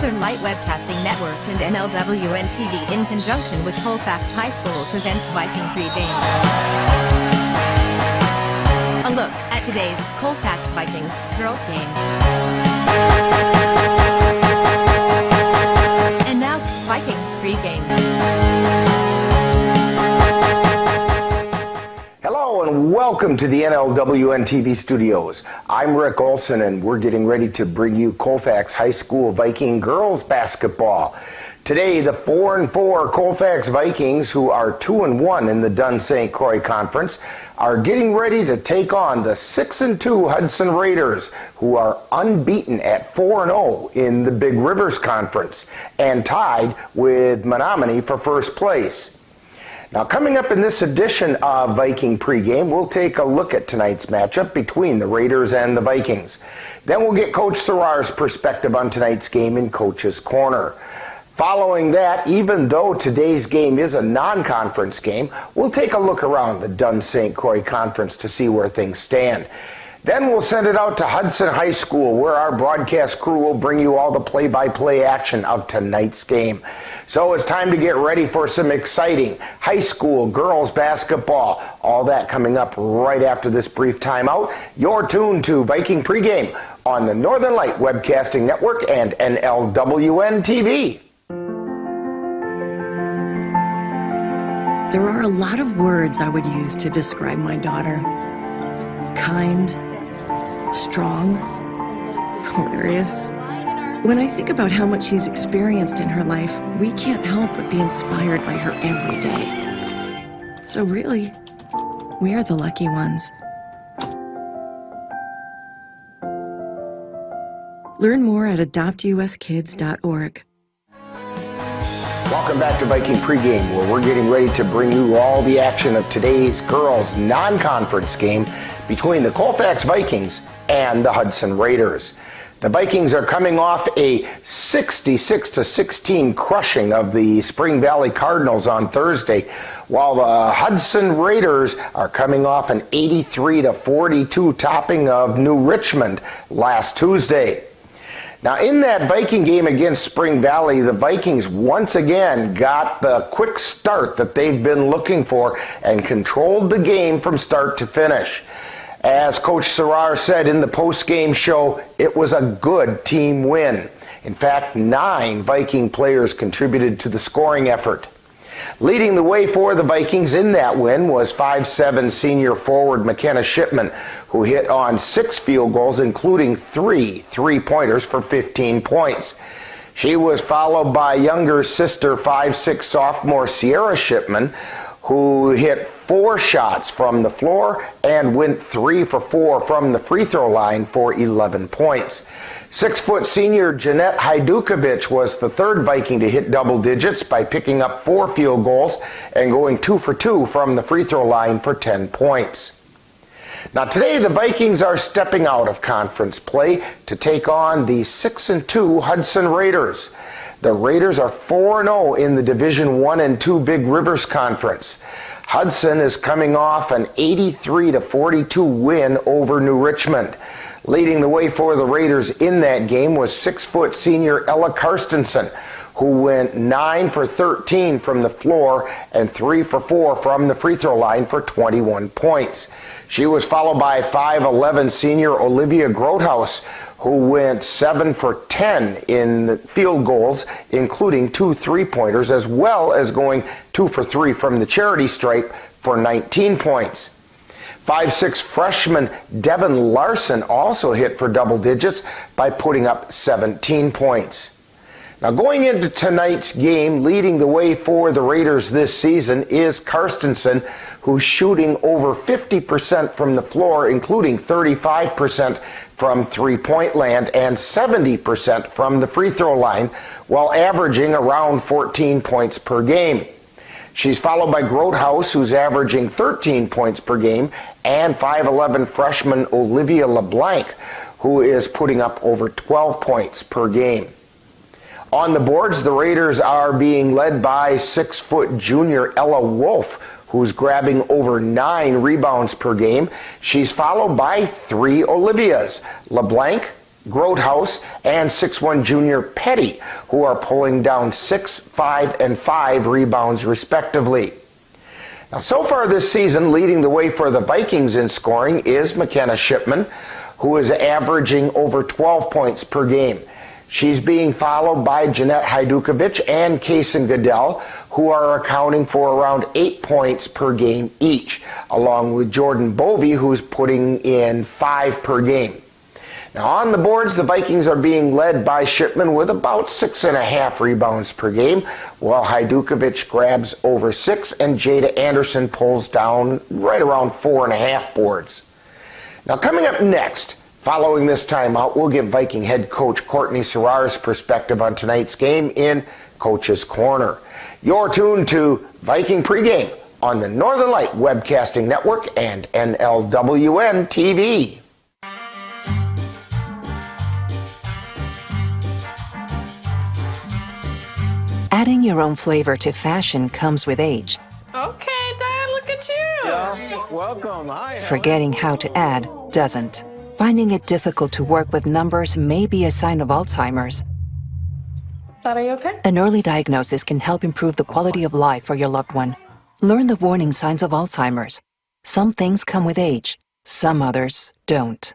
Northern Light Webcasting Network and NLWN-TV in conjunction with Colfax High School presents Viking pregame. A look at today's Colfax Vikings Girls game. And now, Viking pregame. Hello and welcome to the NLWN-TV studios. I'm Rick Olson and we're getting ready to bring you Colfax High School Viking Girls Basketball. Today, the 4-4 Colfax Vikings, who are 2-1 in the Dunn-St. Croix Conference, are getting ready to take on the 6-2 Hudson Raiders, who are unbeaten at 4-0 in the Big Rivers Conference and tied with Menominee for first place. Now, coming up in this edition of Viking Pregame, we'll take a look at tonight's matchup between the Raiders and the Vikings. Then we'll get Coach Serrar's perspective on tonight's game in Coach's Corner. Following that, even though today's game is a non-conference game, we'll take a look around the Dunn-St. Croix Conference to see where things stand. Then we'll send it out to Hudson High School, where our broadcast crew will bring you all the play-by-play action of tonight's game. So it's time to get ready for some exciting high school girls basketball. All that coming up right after this brief timeout. You're tuned to Viking Pregame on the Northern Light Webcasting Network and NLWN-TV. There are a lot of words I would use to describe my daughter. Kind, strong, hilarious. When I think about how much she's experienced in her life, we can't help but be inspired by her every day. So really, we are the lucky ones. Learn more at adoptuskids.org. Welcome back to Viking Pregame, where we're getting ready to bring you all the action of today's girls' non-conference game between the Colfax Vikings and the Hudson Raiders. The Vikings are coming off a 66-16 crushing of the Spring Valley Cardinals on Thursday, while the Hudson Raiders are coming off an 83-42 topping of New Richmond last Tuesday. Now, in that Viking game against Spring Valley, the Vikings once again got the quick start that they've been looking for and controlled the game from start to finish. As Coach Serrar said in the postgame show, it was a good team win. In fact, 9 Viking players contributed to the scoring effort. Leading the way for the Vikings in that win was 5'7" senior forward McKenna Shipman, who hit on 6 field goals, including 3 three-pointers for 15 points. She was followed by younger sister 5'6" sophomore Sierra Shipman, who hit 4 shots from the floor and went 3 for 4 from the free throw line for 11 points. 6' senior Jeanette Hajdukovic was the third Viking to hit double digits by picking up 4 field goals and going 2 for 2 from the free throw line for 10 points. Now today the Vikings are stepping out of conference play to take on the 6-2 Hudson Raiders. The Raiders are 4-0 in the Division I and II Big Rivers Conference. Hudson is coming off an 83-42 win over New Richmond. Leading the way for the Raiders in that game was 6' senior Ella Karstensen, who went 9 for 13 from the floor and 3 for 4 from the free throw line for 21 points. She was followed by 5'11" senior Olivia Grothaus, who went 7 for 10 in the field goals, including 2 three-pointers, as well as going 2 for 3 from the charity stripe for 19 points. 5'6" freshman Devin Larson also hit for double digits by putting up 17 points. Now going into tonight's game, leading the way for the Raiders this season is Karstensen, who's shooting over 50% from the floor, including 35% from three-point land and 70% from the free throw line, while averaging around 14 points per game. She's followed by Grothaus, who's averaging 13 points per game, and 5'11" freshman Olivia LeBlanc, who is putting up over 12 points per game. On the boards, the Raiders are being led by 6' junior Ella Wolf, who's grabbing over 9 rebounds per game. She's followed by 3 Olivias, LeBlanc, Grotehouse, and 6'1" junior Petty, who are pulling down 6, 5, and 5 rebounds respectively. Now, so far this season, leading the way for the Vikings in scoring is McKenna Shipman, who is averaging over 12 points per game. She's being followed by Jeanette Hajdukovic and Kaysen Goodell, who are accounting for around 8 points per game each, along with Jordan Bovey, who's putting in 5 per game. Now, on the boards, the Vikings are being led by Shipman with about 6.5 rebounds per game, while Hajdukovic grabs over 6 and Jada Anderson pulls down right around 4.5 boards. Now, coming up next, following this timeout, we'll give Viking head coach Courtney Serrar's perspective on tonight's game in Coach's Corner. You're tuned to Viking Pregame on the Northern Light Webcasting Network and NLWN-TV. Adding your own flavor to fashion comes with age. Okay, Dad, look at you. Yeah, welcome. Hi. Forgetting how to add doesn't. Finding it difficult to work with numbers may be a sign of Alzheimer's. Dad, are you okay? An early diagnosis can help improve the quality of life for your loved one. Learn the warning signs of Alzheimer's. Some things come with age, some others don't.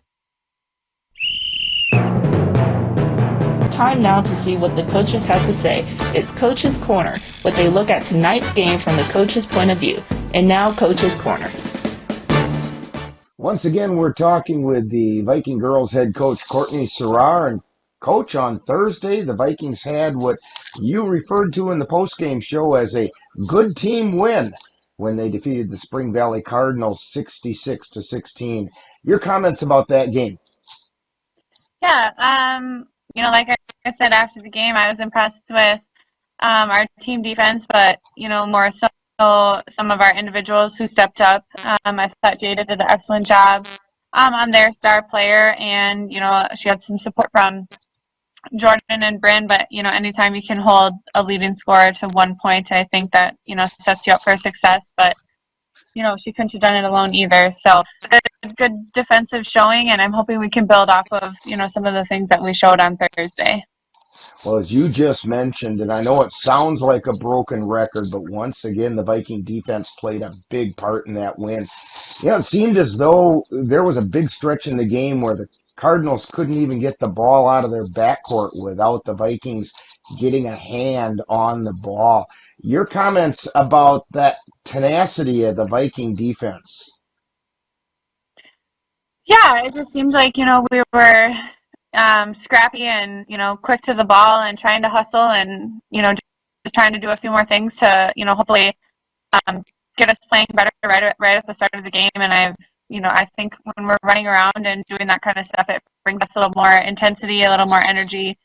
Time now to see what the coaches have to say. It's Coach's Corner, what they look at tonight's game from the coach's point of view. And now, Coach's Corner. Once again, we're talking with the Viking girls head coach Courtney Serrar. And Coach, on Thursday, the Vikings had what you referred to in the postgame show as a good team win when they defeated the Spring Valley Cardinals 66-16. Your comments about that game? Yeah, like I said after the game, I was impressed with our team defense, but, more so some of our individuals who stepped up. I thought Jada did an excellent job on their star player, and, she had some support from Jordan and Bryn, but, anytime you can hold a leading scorer to 1 point, I think that, sets you up for success, but, she couldn't have done it alone either. So good defensive showing, and I'm hoping we can build off of, some of the things that we showed on Thursday. Well, as you just mentioned, and I know it sounds like a broken record, but once again, the Viking defense played a big part in that win. It seemed as though there was a big stretch in the game where the Cardinals couldn't even get the ball out of their backcourt without the Vikings getting a hand on the ball. Your comments about that tenacity of the Viking defense? Yeah, it just seemed like, we were scrappy and, quick to the ball and trying to hustle and, just trying to do a few more things to, hopefully get us playing better right at the start of the game. And I think when we're running around and doing that kind of stuff, it brings us a little more intensity, a little more energy.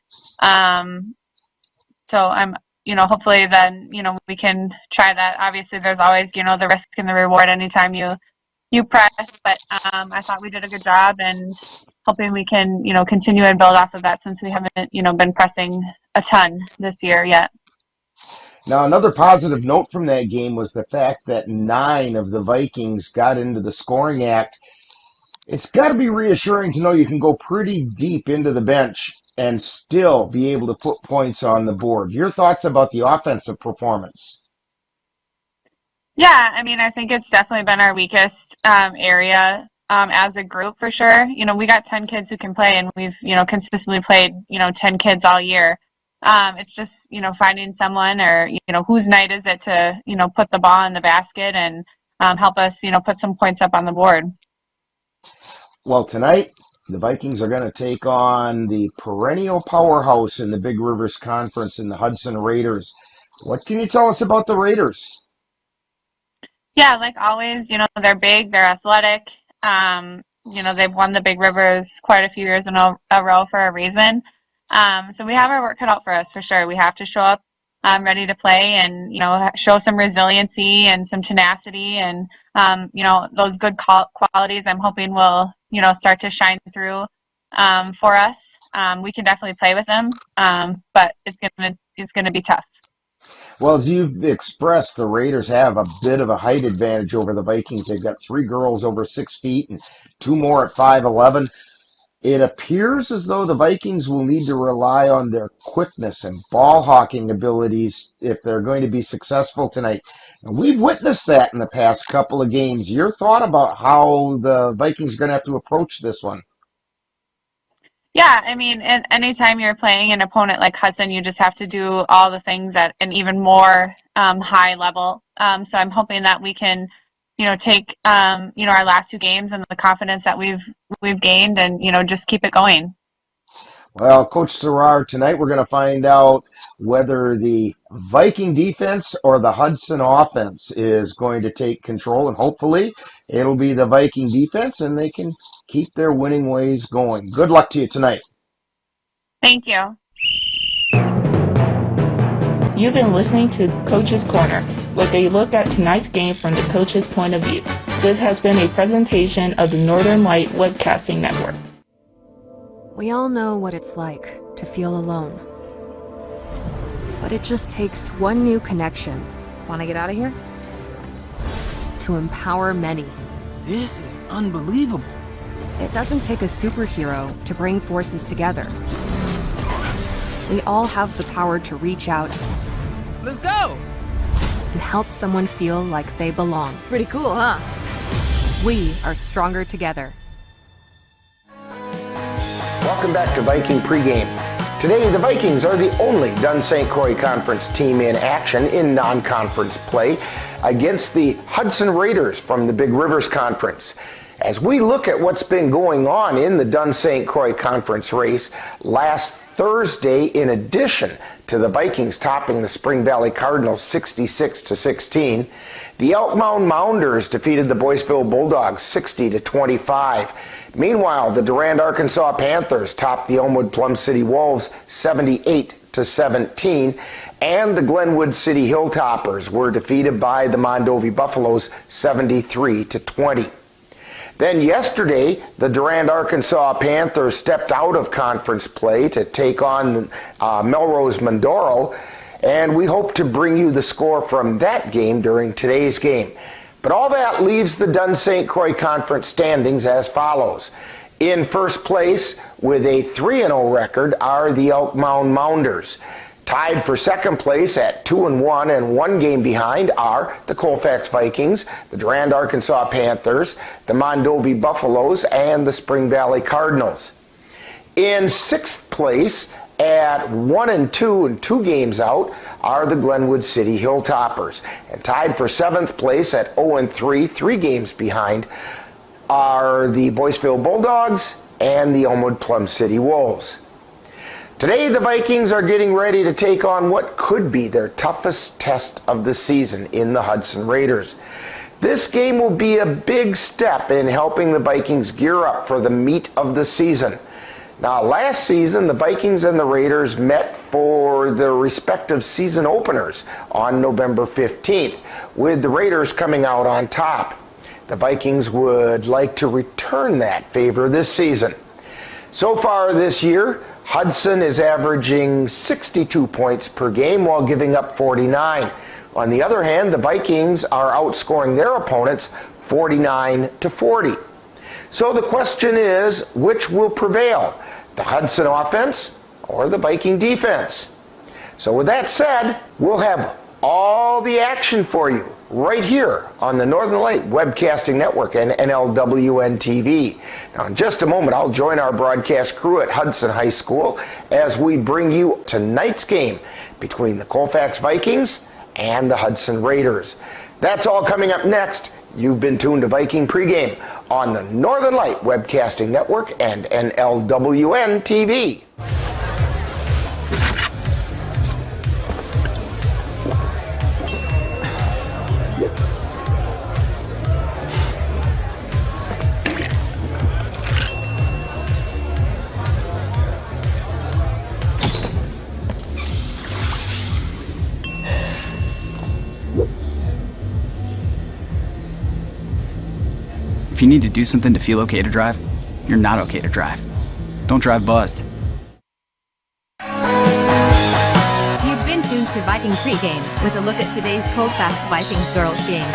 So I'm, hopefully then, we can try that. Obviously, there's always, the risk and the reward anytime you press, but I thought we did a good job, and hoping we can, continue and build off of that since we haven't, been pressing a ton this year yet. Now, another positive note from that game was the fact that 9 of the Vikings got into the scoring act. It's got to be reassuring to know you can go pretty deep into the bench and still be able to put points on the board. Your thoughts about the offensive performance? Yeah, I think it's definitely been our weakest area as a group for sure. We got 10 kids who can play, and we've, consistently played, 10 kids all year. It's just, finding someone or, whose night is it to, put the ball in the basket and help us, put some points up on the board. Well, tonight, the Vikings are going to take on the perennial powerhouse in the Big Rivers Conference in the Hudson Raiders. What can you tell us about the Raiders? Yeah, like always, they're big, they're athletic. They've won the Big Rivers quite a few years in a row for a reason. So we have our work cut out for us for sure. We have to show up ready to play and, show some resiliency and some tenacity and, those good qualities I'm hoping will, start to shine through for us. We can definitely play with them, but it's gonna be tough. Well, as you've expressed, the Raiders have a bit of a height advantage over the Vikings. They've got 3 girls over 6 feet and 2 more at 5'11". It appears as though the Vikings will need to rely on their quickness and ball hawking abilities if they're going to be successful tonight. And we've witnessed that in the past couple of games. Your thought about how the Vikings are going to have to approach this one? Yeah, I mean, anytime you're playing an opponent like Hudson, you just have to do all the things at an even more high level. So I'm hoping that we can, take our last 2 games and the confidence that we've gained, and just keep it going. Well, Coach Serrar, tonight we're going to find out whether the Viking defense or the Hudson offense is going to take control, and hopefully it'll be the Viking defense and they can keep their winning ways going. Good luck to you tonight. Thank you. You've been listening to Coach's Corner, where they look at tonight's game from the coach's point of view. This has been a presentation of the Northern Light Webcasting Network. We all know what it's like to feel alone. But it just takes one new connection. Want to get out of here? To empower many. This is unbelievable. It doesn't take a superhero to bring forces together. We all have the power to reach out Let's go! and help someone feel like they belong. Pretty cool, huh? We are stronger together. Welcome back to Viking Pregame. Today, the Vikings are the only Dunn St. Croix Conference team in action in non-conference play against the Hudson Raiders from the Big Rivers Conference. As we look at what's been going on in the Dunn St. Croix Conference race, last Thursday, in addition to the Vikings topping the Spring Valley Cardinals 66-16, the Elk Mound Mounders defeated the Boyceville Bulldogs 60-25. Meanwhile, the Durand, Arkansas Panthers topped the Elmwood Plum City Wolves 78-17, and the Glenwood City Hilltoppers were defeated by the Mondovi Buffaloes 73-20. Then yesterday, the Durand, Arkansas Panthers stepped out of conference play to take on Melrose Mindoro, and we hope to bring you the score from that game during today's game. But all that leaves the Dunn St. Croix Conference standings as follows. In first place with a 3-0 record are the Elk Mound Mounders. Tied for second place at 2-1 and 1 game behind are the Colfax Vikings, the Durand, Arkansas Panthers, the Mondovi Buffaloes, and the Spring Valley Cardinals. In sixth place at 1-2 and 2 games out are the Glenwood City Hilltoppers. And tied for seventh place at 0-3, 3 games behind, are the Boyceville Bulldogs and the Elmwood Plum City Wolves. Today, the Vikings are getting ready to take on what could be their toughest test of the season in the Hudson Raiders. This game will be a big step in helping the Vikings gear up for the meat of the season. Now, last season, the Vikings and the Raiders met for their respective season openers on November 15th, with the Raiders coming out on top. The Vikings would like to return that favor this season. So far this year, Hudson is averaging 62 points per game while giving up 49. On the other hand, the Vikings are outscoring their opponents 49-40. So the question is, which will prevail, the Hudson offense or the Viking defense? So with that said, we'll have all the action for you right here on the Northern Light Webcasting Network and NLWN-TV. Now, in just a moment, I'll join our broadcast crew at Hudson High School as we bring you tonight's game between the Colfax Vikings and the Hudson Raiders. That's all coming up next. You've been tuned to Viking Pregame on the Northern Light Webcasting Network and NLWN-TV. If you need to do something to feel okay to drive, you're not okay to drive. Don't drive buzzed. You've been tuned to Viking Pregame with a look at today's Colfax Vikings girls game.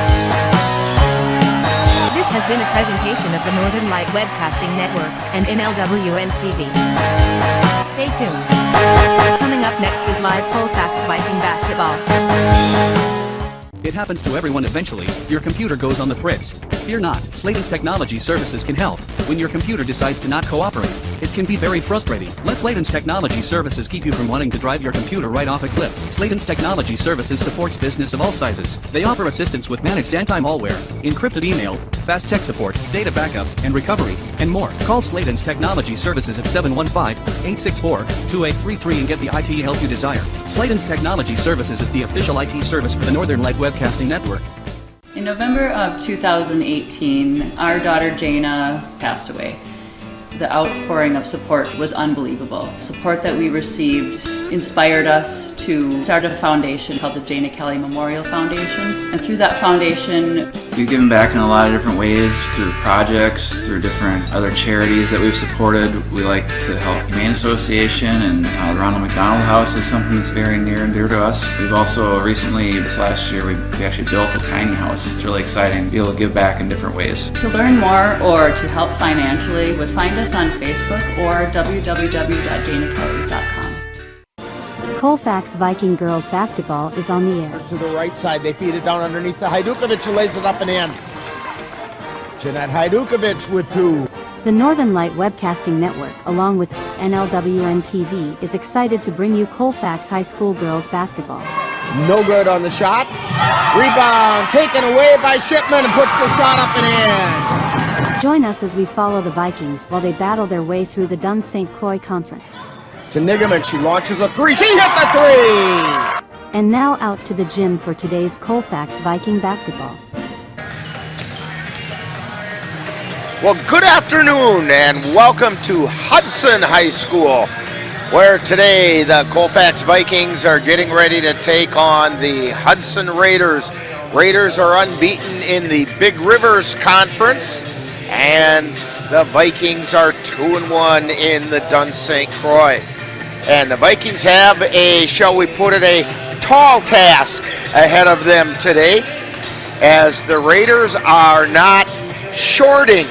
This has been a presentation of the Northern Light Webcasting Network and NLWN-TV. Stay tuned. Coming up next is live Colfax Viking Basketball. It happens to everyone eventually. Your computer goes on the fritz. Fear not, Slayton's Technology Services can help. When your computer decides to not cooperate, it can be very frustrating. Let Slayton's Technology Services keep you from wanting to drive your computer right off a cliff. Slayton's Technology Services supports business of all sizes. They offer assistance with managed anti-malware, encrypted email, fast tech support, data backup, and recovery, and more. Call Slayton's Technology Services at 715-864-2833 and get the IT help you desire. Slayton's Technology Services is the official IT service for the Northern Light Webcasting Network. In November of 2018, our daughter Jana passed away. The outpouring of support was unbelievable. Support that we received inspired us to start a foundation called the Jana Kelly Memorial Foundation. And through that foundation, we've given back in a lot of different ways, through projects, through different other charities that we've supported. We like to help Humane Association, and the Ronald McDonald House is something that's very near and dear to us. We've also recently, this last year, we actually built a tiny house. It's really exciting to be able to give back in different ways. to learn more or to help financially, would find us on Facebook or www.janakelly.com. Colfax Viking Girls Basketball is on the air. To the right side, they feed it down underneath to Hajdukovic, who lays it up and in. Jeanette Hajdukovic with two. The Northern Light Webcasting Network, along with NLWN-TV, is excited to bring you Colfax High School Girls Basketball. No good on the shot. Rebound taken away by Shipman and puts the shot up and in. Join us as we follow the Vikings while they battle their way through the Dun St. Croix Conference. To Nigaman, she launches a three. She hit the three! And now out to the gym for today's Colfax Viking Basketball. Well, good afternoon and welcome to Hudson High School, where today the Colfax Vikings are getting ready to take on the Hudson Raiders. Raiders are unbeaten in the Big Rivers Conference, and the Vikings are 2-1 in the Dun St. Croix. And the Vikings have a, shall we put it, a tall task ahead of them today, as the Raiders are not shorting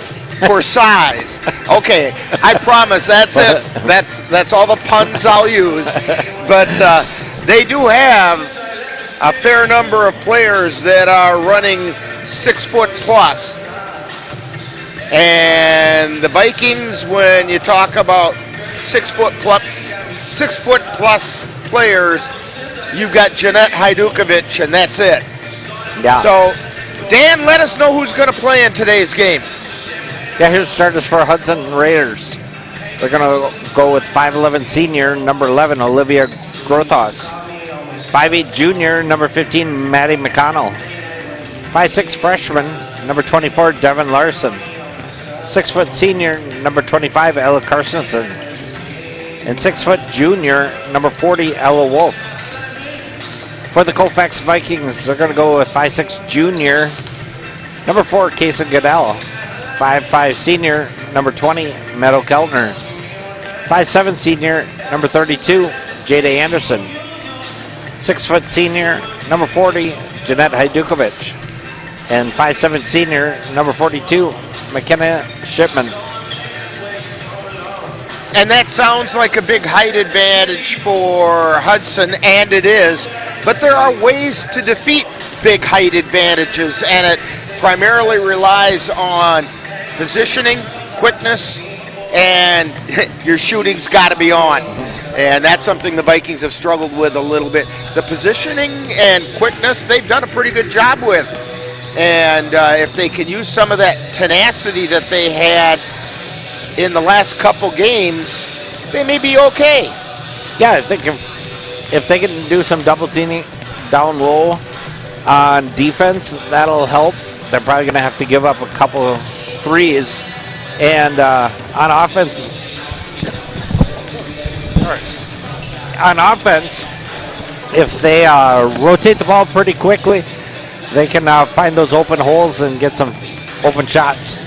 for size. Okay, I promise that's it. That's all the puns I'll use. But they do have a fair number of players that are running 6 foot plus. And the Vikings, when you talk about 6 foot plus players, you've got Jeanette Hajdukovic, and that's it. Yeah. So, Dan, let us know who's going to play in today's game. Yeah, here's starters for Hudson Raiders. They're going to go with 5'11 senior, number 11, Olivia Grothos. 5'8 junior, number 15, Maddie McConnell. 5'6 freshman, number 24, Devin Larson. 6 foot senior, number 25, Ella Carstensen. And 6 foot junior, number 40, Ella Wolf. For the Colfax Vikings, they're going to go with 5'6 junior, number 4, Kaysen Goodell. 5'5 senior, number 20, Meadow Keltner. 5'7 senior, number 32, Jada Anderson. 6 foot senior, number 40, Jeanette Hajdukovic. And 5'7 senior, number 42, McKenna Shipman. And that sounds like a big height advantage for Hudson, and it is. But there are ways to defeat big height advantages, and it primarily relies on positioning, quickness, and your shooting's got to be on. And that's something the Vikings have struggled with a little bit. The positioning and quickness, they've done a pretty good job with. And if they can use some of that tenacity that they had in the last couple games, they may be okay. Yeah, I think if they can do some double teaming down low on defense, that'll help. They're probably going to have to give up a couple of threes. And on offense, if they rotate the ball pretty quickly, they can find those open holes and get some open shots.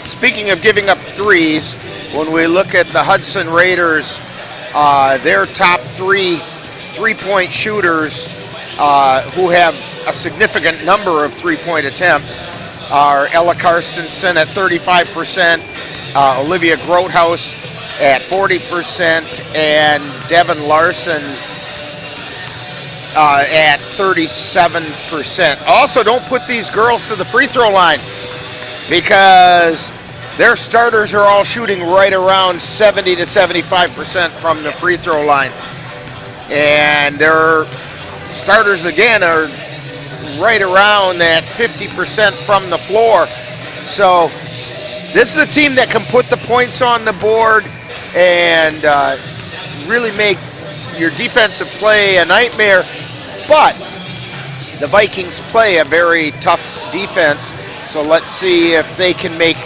Speaking of giving up threes, when we look at the Hudson Raiders, their top three-point shooters who have a significant number of three-point attempts are Ella Karstensen at 35%, Olivia Grothaus at 40%, and Devin Larson at 37%. Also, don't put these girls to the free throw line because their starters are all shooting right around 70 to 75% from the free throw line. And their starters, again, are right around that 50% from the floor. So this is a team that can put the points on the board and really make your defensive play a nightmare. But the Vikings play a very tough defense. So let's see if they can make,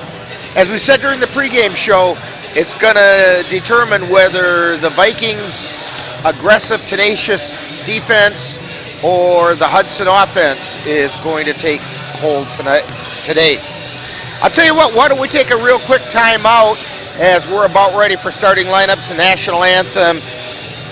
as we said during the pregame show, it's going to determine whether the Vikings' aggressive, tenacious defense or the Hudson offense is going to take hold today. I'll tell you what, why don't we take a real quick timeout as we're about ready for starting lineups and national anthem.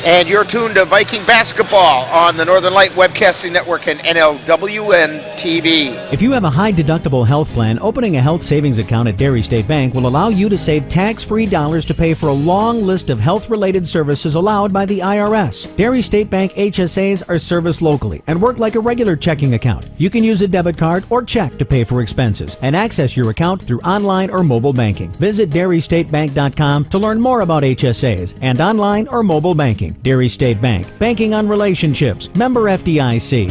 And you're tuned to Viking basketball on the Northern Light Webcasting Network and NLWN-TV. If you have a high-deductible health plan, opening a health savings account at Dairy State Bank will allow you to save tax-free dollars to pay for a long list of health-related services allowed by the IRS. Dairy State Bank HSAs are serviced locally and work like a regular checking account. You can use a debit card or check to pay for expenses and access your account through online or mobile banking. Visit DairyStateBank.com to learn more about HSAs and online or mobile banking. Dairy State Bank, banking on relationships. Member FDIC.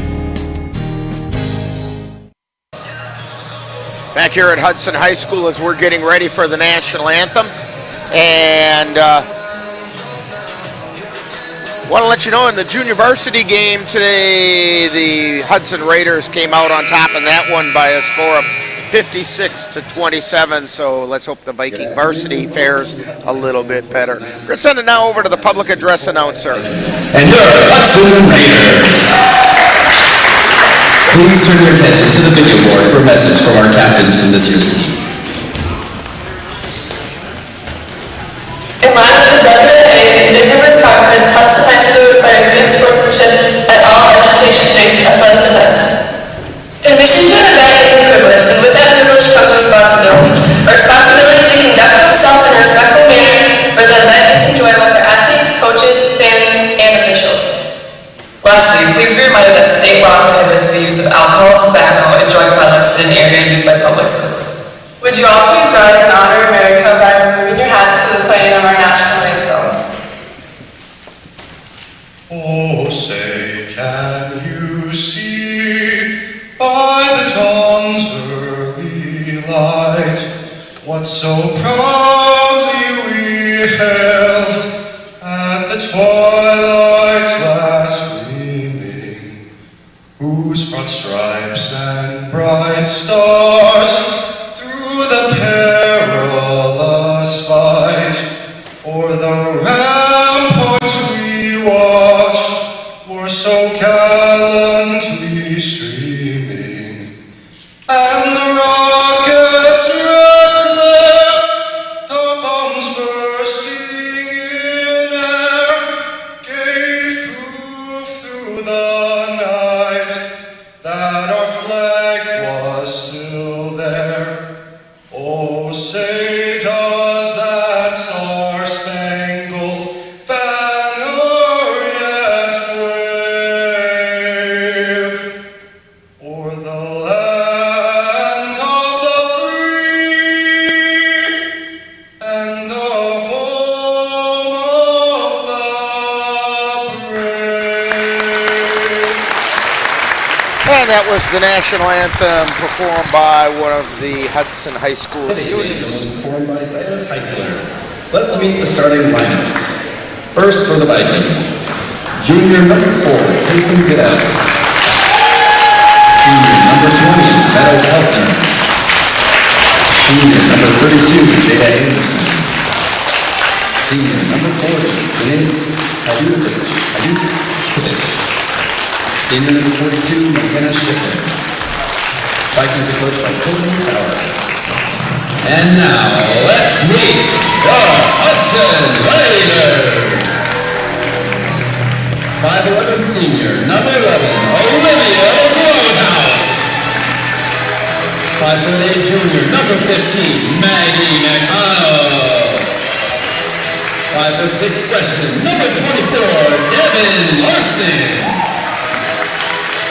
Back here at Hudson High School as we're getting ready for the national anthem. And want to let you know, in the junior varsity game today, the Hudson Raiders came out on top in that one by a score of 56-27, so let's hope the Viking varsity fares a little bit better. We're going to send it now over to the public address announcer. And your Hudson Raiders. Please turn your attention to the video board for a message from our captains from this year's team. In line with the WNA and Big Conference, Hudson High School requires good sportsmanship at all education-based athletic events. Admission to an event is a privilege, and with that privilege comes responsibility. A responsibility to conduct oneself in a respectful manner where the event is enjoyable for athletes, coaches, fans, and officials. Lastly, please be reminded that state law prohibits the use of alcohol, tobacco, and drug products in an area used by public schools. Would you all please rise and honor America by removing your hats for the playing of our national anthem? Oh, say, can you see by the dawn's early light what so proudly we hailed at the twilight's last gleaming, whose broad stripes and bright stars through the perilous fight o'er the ramparts we watched were so gallantly streaming, and the rockets red glare, the bombs bursting in air, gave proof through the night that our flag was still there. Oh, say does that star-spangled banner yet wave o'er the land of the free and the home of the brave? And that was the national anthem performed by one of the Hudson High School students. Was performed by Silas Heisler. Let's meet the starting lineups. First for the Vikings, junior number 4, Kason Goodell. Senior number 20, Meadow Elton. Senior number 32, Jada Anderson. Senior number 40, Janae Hadukovich. Senior number 42, McKenna Shipman. Vikings are coached by Colton Sauer. And now, let's meet the Hudson Raiders. 5'11" senior, number 11, Olivia Grothaus. 5'10", 5'8" junior, number 15, Maggie McConnell. 5'6" freshman, number 24, Devin Larson.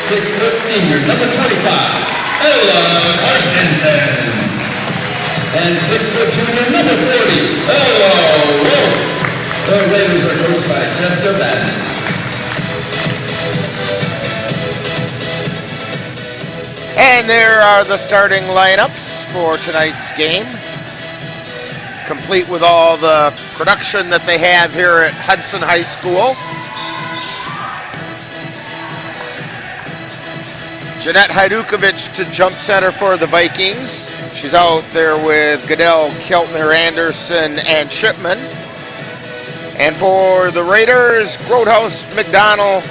6' senior, number 25, Ella Karstensen. And 6' junior, number 40, Ella Wolf. The Raiders are coached by Jessica Badness. And there are the starting lineups for tonight's game, complete with all the production that they have here at Hudson High School. Jeanette Hajdukovic to jump center for the Vikings. She's out there with Goodell, Keltner, Anderson, and Shipman. And for the Raiders, Groothuis, McConnell,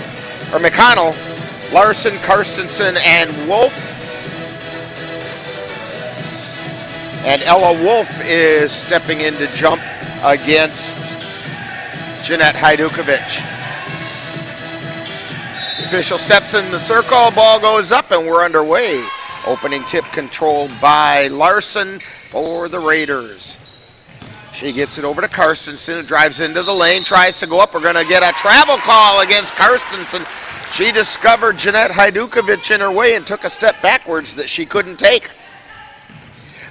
Larson, Karstensen, and Wolf. And Ella Wolf is stepping in to jump against Jeanette Hajdukovic. The official steps in the circle, ball goes up, and we're underway. Opening tip controlled by Larson for the Raiders. She gets it over to Karstensen, drives into the lane, tries to go up. We're going to get a travel call against Karstensen. She discovered Jeanette Hajdukovic in her way and took a step backwards that she couldn't take.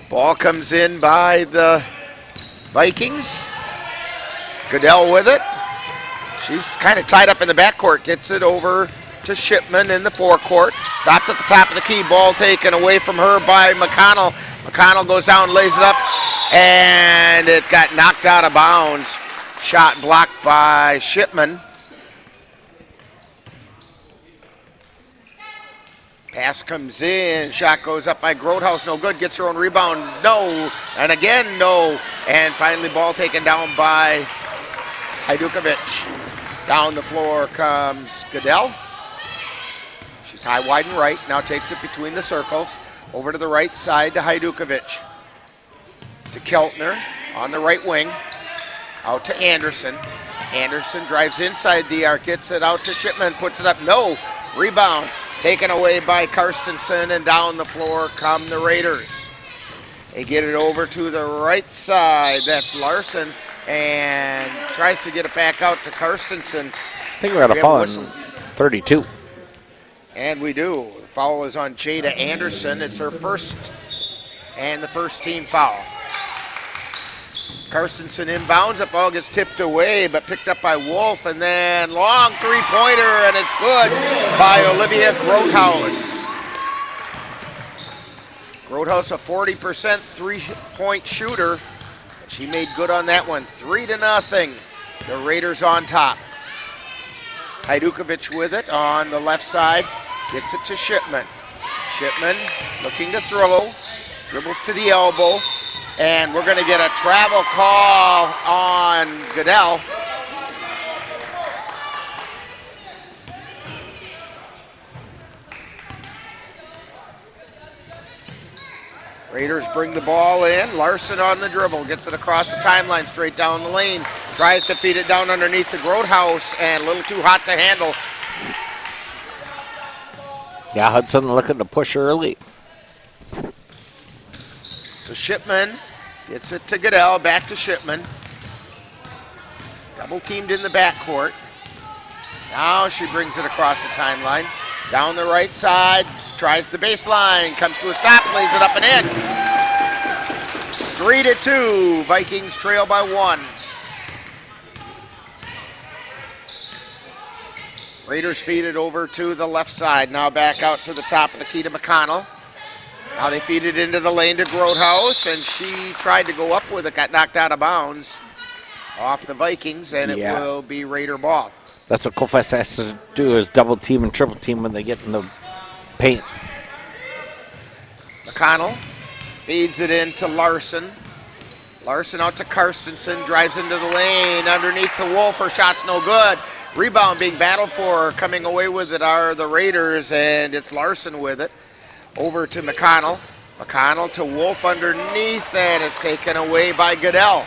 Ball comes in by the Vikings. Goodell with it. She's kind of tied up in the backcourt. Gets it over to Shipman in the forecourt. Stops at the top of the key. Ball taken away from her by McConnell. McConnell goes down, lays it up, and it got knocked out of bounds. Shot blocked by Shipman. Pass comes in, shot goes up by Groothuis, no good, gets her own rebound, no, and again no, and finally ball taken down by Hajdukovic. Down the floor comes Goodell. She's high, wide, and right, now takes it between the circles, over to the right side to Hajdukovic. To Keltner on the right wing, out to Anderson. Anderson drives inside the arc, gets it out to Shipman, puts it up, no, rebound. Taken away by Karstensen, and down the floor come the Raiders. They get it over to the right side. That's Larson, and tries to get it back out to Karstensen. I think we're going to foul in 32. And we do. The foul is on Jada Anderson. It's her first and the first team foul. Karstensen inbounds, the ball gets tipped away, but picked up by Wolf, and then long three-pointer, and it's good by Olivia Groothuis. Groothuis, a 40% three-point shooter. She made good on that one. 3-0. The Raiders on top. Hajdukovic with it on the left side. Gets it to Shipman. Shipman looking to throw. Dribbles to the elbow. And we're going to get a travel call on Goodell. Raiders bring the ball in. Larson on the dribble. Gets it across the timeline, straight down the lane. Tries to feed it down underneath the Groothuis, and a little too hot to handle. Yeah, Hudson looking to push early. So Shipman gets it to Goodell, back to Shipman. Double teamed in the backcourt. Now she brings it across the timeline. Down the right side, tries the baseline, comes to a stop, lays it up and in. 3-2, Vikings trail by 1. Raiders feed it over to the left side. Now back out to the top of the key to McConnell. Now they feed it into the lane to Groothuis, and she tried to go up with it, got knocked out of bounds off the Vikings, and it will be Raider ball. That's what Colfax has to do, is double team and triple team when they get in the paint. McConnell feeds it into Larson. Larson out to Karstensen, drives into the lane, underneath to Wolf, her shot's no good. Rebound being battled for, coming away with it are the Raiders, and it's Larson with it. Over to McConnell. McConnell to Wolf underneath, and it's taken away by Goodell.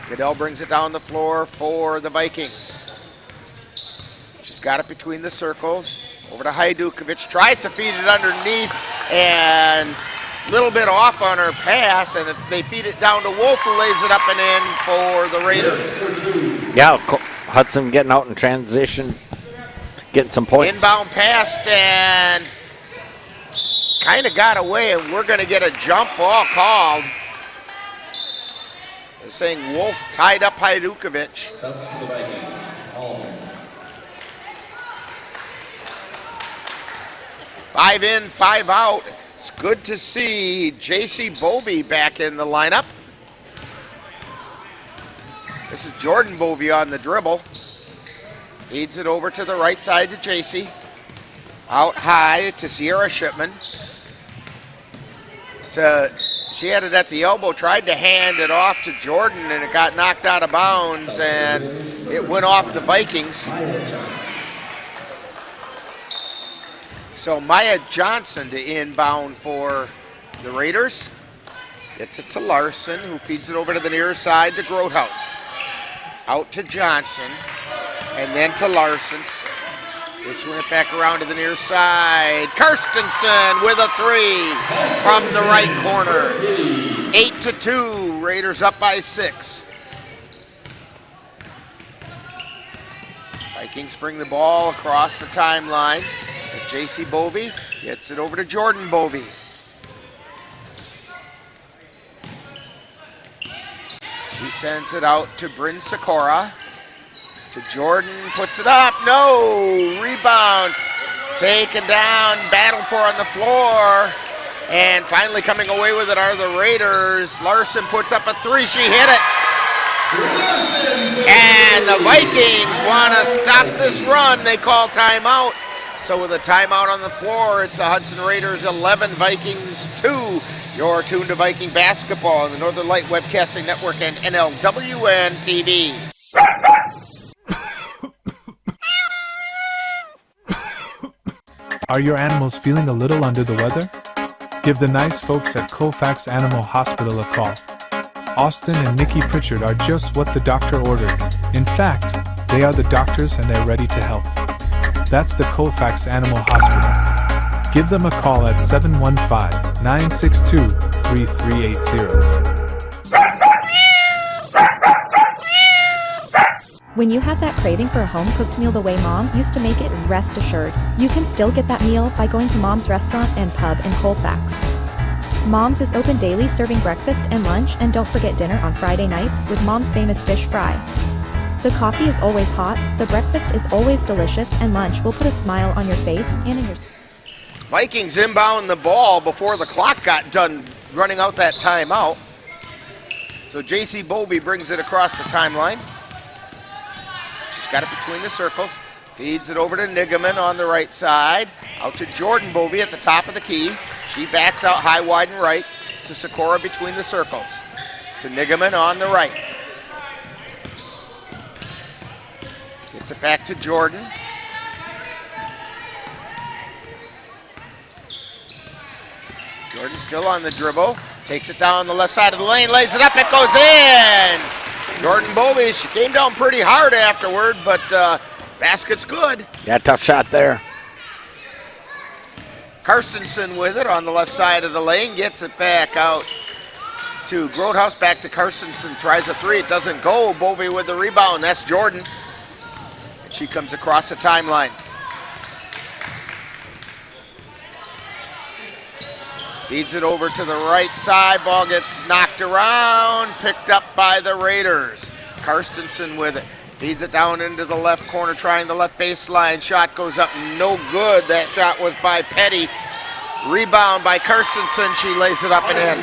Goodell brings it down the floor for the Vikings. She's got it between the circles. Over to Hajdukovic. Tries to feed it underneath, and little bit off on her pass, and if they feed it down to Wolf, who lays it up and in for the Raiders. Yeah, Hudson getting out in transition, getting some points. Inbound pass and kind of got away, and we're going to get a jump ball called. They're saying Wolf tied up Hajdukovic. That's for the Vikings. All 5 in, 5 out. It's good to see J.C. Bovey back in the lineup. This is Jordan Bovey on the dribble. Feeds it over to the right side to J.C. Out high to Sierra Shipman. She had it at the elbow, tried to hand it off to Jordan, and it got knocked out of bounds, and it went off the Vikings. So Maya Johnson to inbound for the Raiders. Gets it to Larson, who feeds it over to the near side to Grothaus. Out to Johnson, and then to Larson. This went back around to the near side. Karstensen with a 3 from the right corner. 8-2, Raiders up by 6. Vikings bring the ball across the timeline as J.C. Bovey gets it over to Jordan Bovey. She sends it out to Bryn Sikora. To Jordan, puts it up, no, rebound, taken down, battled for on the floor, and finally coming away with it are the Raiders. Larson puts up a 3, she hit it. And the Vikings want to stop this run, they call timeout. So with a timeout on the floor, it's the Hudson Raiders 11, Vikings 2. You're tuned to Viking basketball on the Northern Light Webcasting Network and NLWN-TV. Are your animals feeling a little under the weather? Give the nice folks at Colfax Animal Hospital a call. Austin and Nikki Pritchard are just what the doctor ordered. In fact, they are the doctors and they're ready to help. That's the Colfax Animal Hospital. Give them a call at 715-962-3380. When you have that craving for a home-cooked meal the way Mom used to make it, rest assured, you can still get that meal by going to Mom's Restaurant and Pub in Colfax. Mom's is open daily, serving breakfast and lunch, and don't forget dinner on Friday nights with Mom's famous fish fry. The coffee is always hot, the breakfast is always delicious, and lunch will put a smile on your face and in your... Vikings inbound the ball before the clock got done running out that timeout. So J.C. Bovey brings it across the timeline. Got it between the circles, feeds it over to Nigaman on the right side, out to Jordan Bovey at the top of the key. She backs out high, wide, and right to Sikora between the circles. To Nigaman on the right. Gets it back to Jordan. Jordan still on the dribble, takes it down the left side of the lane, lays it up, it goes in! Jordan Bovey, she came down pretty hard afterward, but basket's good. Yeah, tough shot there. Karstensen with it on the left side of the lane, gets it back out to Grothaus, back to Karstensen, tries a 3, it doesn't go. Bovey with the rebound, that's Jordan. And she comes across the timeline. Feeds it over to the right side. Ball gets knocked around. Picked up by the Raiders. Karstensen with it. Feeds it down into the left corner, trying the left baseline. Shot goes up, no good. That shot was by Petty. Rebound by Karstensen. She lays it up and in.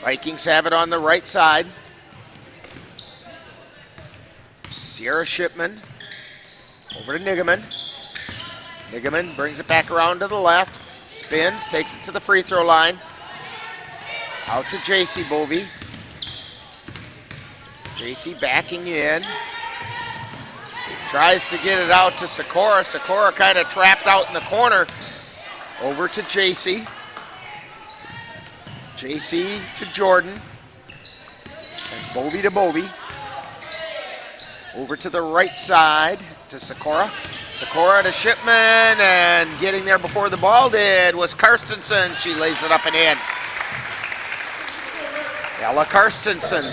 Vikings have it on the right side. Sierra Shipman over to Nigaman. Nigaman brings it back around to the left. Spins, takes it to the free throw line. Out to J.C. Bovey. J.C. backing in. Tries to get it out to Sikora. Sikora kind of trapped out in the corner. Over to J.C. J.C. to Jordan. Bovey to Bovey. Over to the right side to Sikora. Sikora to Shipman, and getting there before the ball did was Karstensen. She lays it up and in. Ella Karstensen.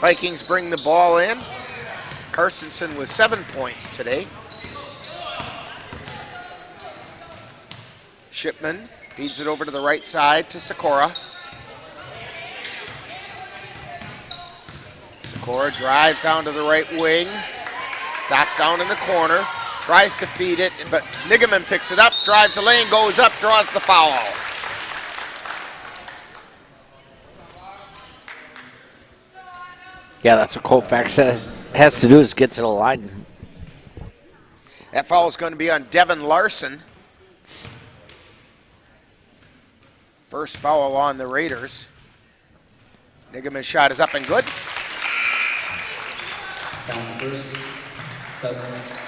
Vikings bring the ball in. Karstensen with 7 points today. Shipman feeds it over to the right side to Sikora. Sikora drives down to the right wing, stops down in the corner, tries to feed it, but Nigaman picks it up, drives the lane, goes up, draws the foul. Yeah, that's what Colfax has to do, is get to the line. That foul is going to be on Devin Larson. First foul on the Raiders. Nigaman's shot is up and good. Down first, Phelps.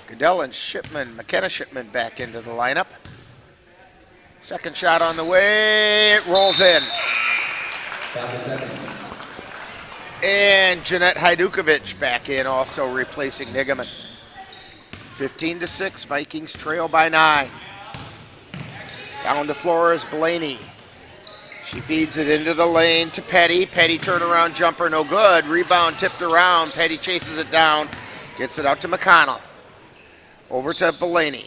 Goodell and Shipman, McKenna Shipman back into the lineup. Second shot on the way, it rolls in. And Jeanette Hajdukovic back in, also replacing Nigaman. 15-6, Vikings trail by 9. Down the floor is Blaney. She feeds it into the lane to Petty. Petty turnaround jumper, no good. Rebound tipped around. Petty chases it down, gets it out to McConnell. Over to Blaney.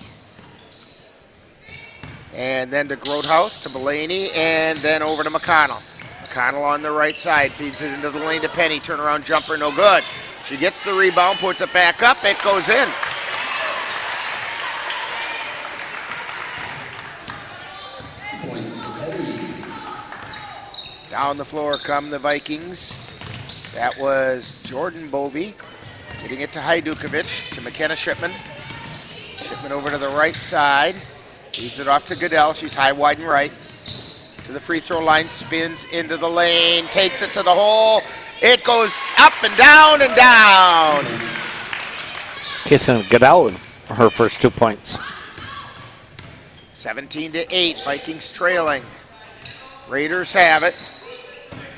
And then to Grothaus, to Blaney, and then over to McConnell. McConnell on the right side, feeds it into the lane to Penny. Turnaround jumper, no good. She gets the rebound, puts it back up, it goes in. Points for Petty. Down the floor come the Vikings. That was Jordan Bovey getting it to Hajdukovic, to McKenna Shipman. Shipman over to the right side. Feeds it off to Goodell. She's high, wide, and right. To the free throw line, spins into the lane, takes it to the hole. It goes up and down and down. Kissing Goodell with her first 2 points. 17-8, Vikings trailing. Raiders have it.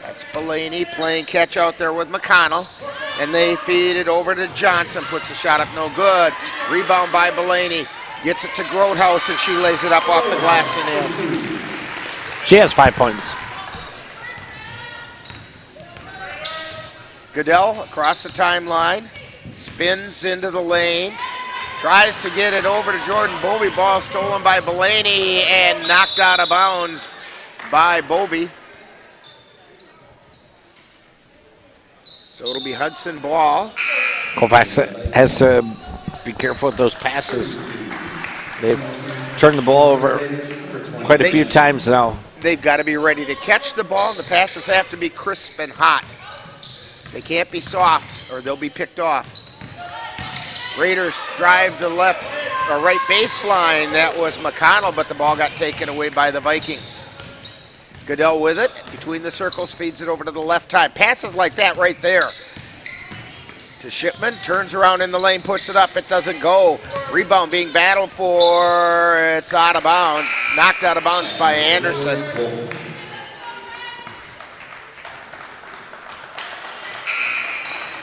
That's Blaney playing catch out there with McConnell. And they feed it over to Johnson. Puts the shot up, no good. Rebound by Blaney. Gets it to Grothaus, and she lays it up off the glass and in. She has 5 points. Goodell across the timeline. Spins into the lane. Tries to get it over to Jordan Bovey. Ball stolen by Blaney and knocked out of bounds by Bovey. So it'll be Hudson ball. Colfax has to be careful with those passes. They've turned the ball over quite a few times now. They've got to be ready to catch the ball. The passes have to be crisp and hot. They can't be soft or they'll be picked off. Raiders drive to left or right baseline. That was McConnell, but the ball got taken away by the Vikings. Goodell with it, between the circles, feeds it over to the left time. Passes like that right there. To Shipman, turns around in the lane, puts it up, it doesn't go. Rebound being battled for, it's out of bounds. Knocked out of bounds by Anderson.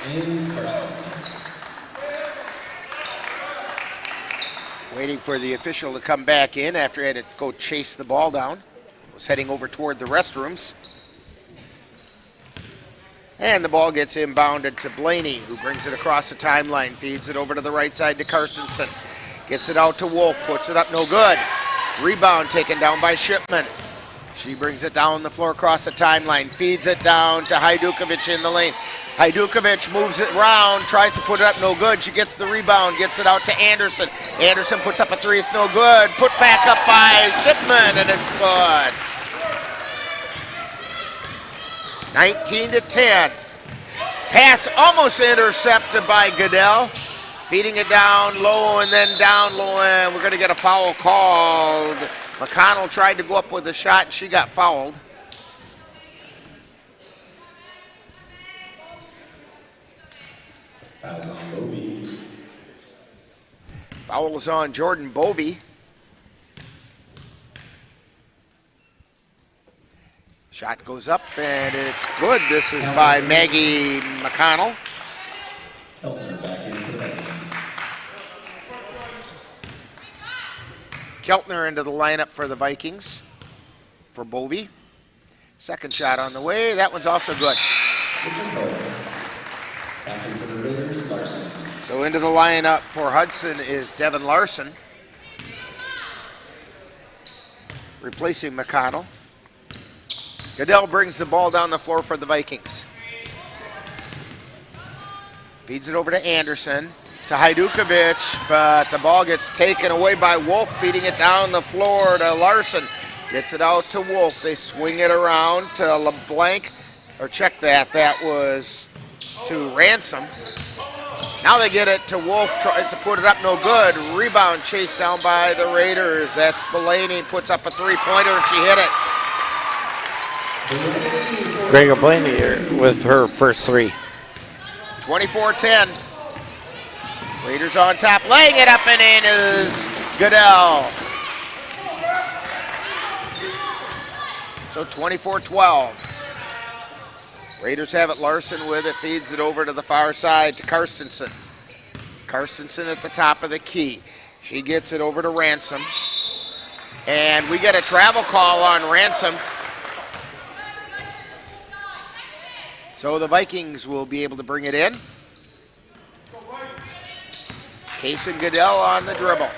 And Karstensen. Waiting for the official to come back in after he had to go chase the ball down. Was heading over toward the restrooms. And the ball gets inbounded to Blaney, who brings it across the timeline, feeds it over to the right side to Karstensen. Gets it out to Wolf, puts it up, no good. Rebound taken down by Shipman. She brings it down the floor across the timeline, feeds it down to Hajdukovic in the lane. Hajdukovic moves it around, tries to put it up, no good. She gets the rebound, gets it out to Anderson. Anderson puts up a three, it's no good. Put back up by Shipman, and it's good. 19-10. Pass almost intercepted by Goodell. Feeding it down low and then down low, and we're going to get a foul called. McConnell tried to go up with a shot, and she got fouled. Fouls on Bovey. Foul is on Jordan Bovey. Shot goes up, and it's good. This is by Maggie McConnell. Keltner back in for the Vikings. Keltner into the lineup for the Vikings for Bovey. Second shot on the way. That one's also good. It's in both. Back in for the Raiders, Larson. So into the lineup for Hudson is Devin Larson, replacing McConnell. Goodell brings the ball down the floor for the Vikings. Feeds it over to Anderson, to Hajdukovic, but the ball gets taken away by Wolf, feeding it down the floor to Larson. Gets it out to Wolf. They swing it around to LeBlanc, or check that. That was to Ransom. Now they get it to Wolf, tries to put it up, no good. Rebound chased down by the Raiders. That's Blaney, puts up a three-pointer, and she hit it. Gregor Blaney with her first three. 24-10. Raiders on top, laying it up and in is Goodell. So 24-12. Raiders have it. Larson with it, feeds it over to the far side to Karstensen. Karstensen at the top of the key. She gets it over to Ransom. And we get a travel call on Ransom. So the Vikings will be able to bring it in. Kaysen Goodell on the dribble.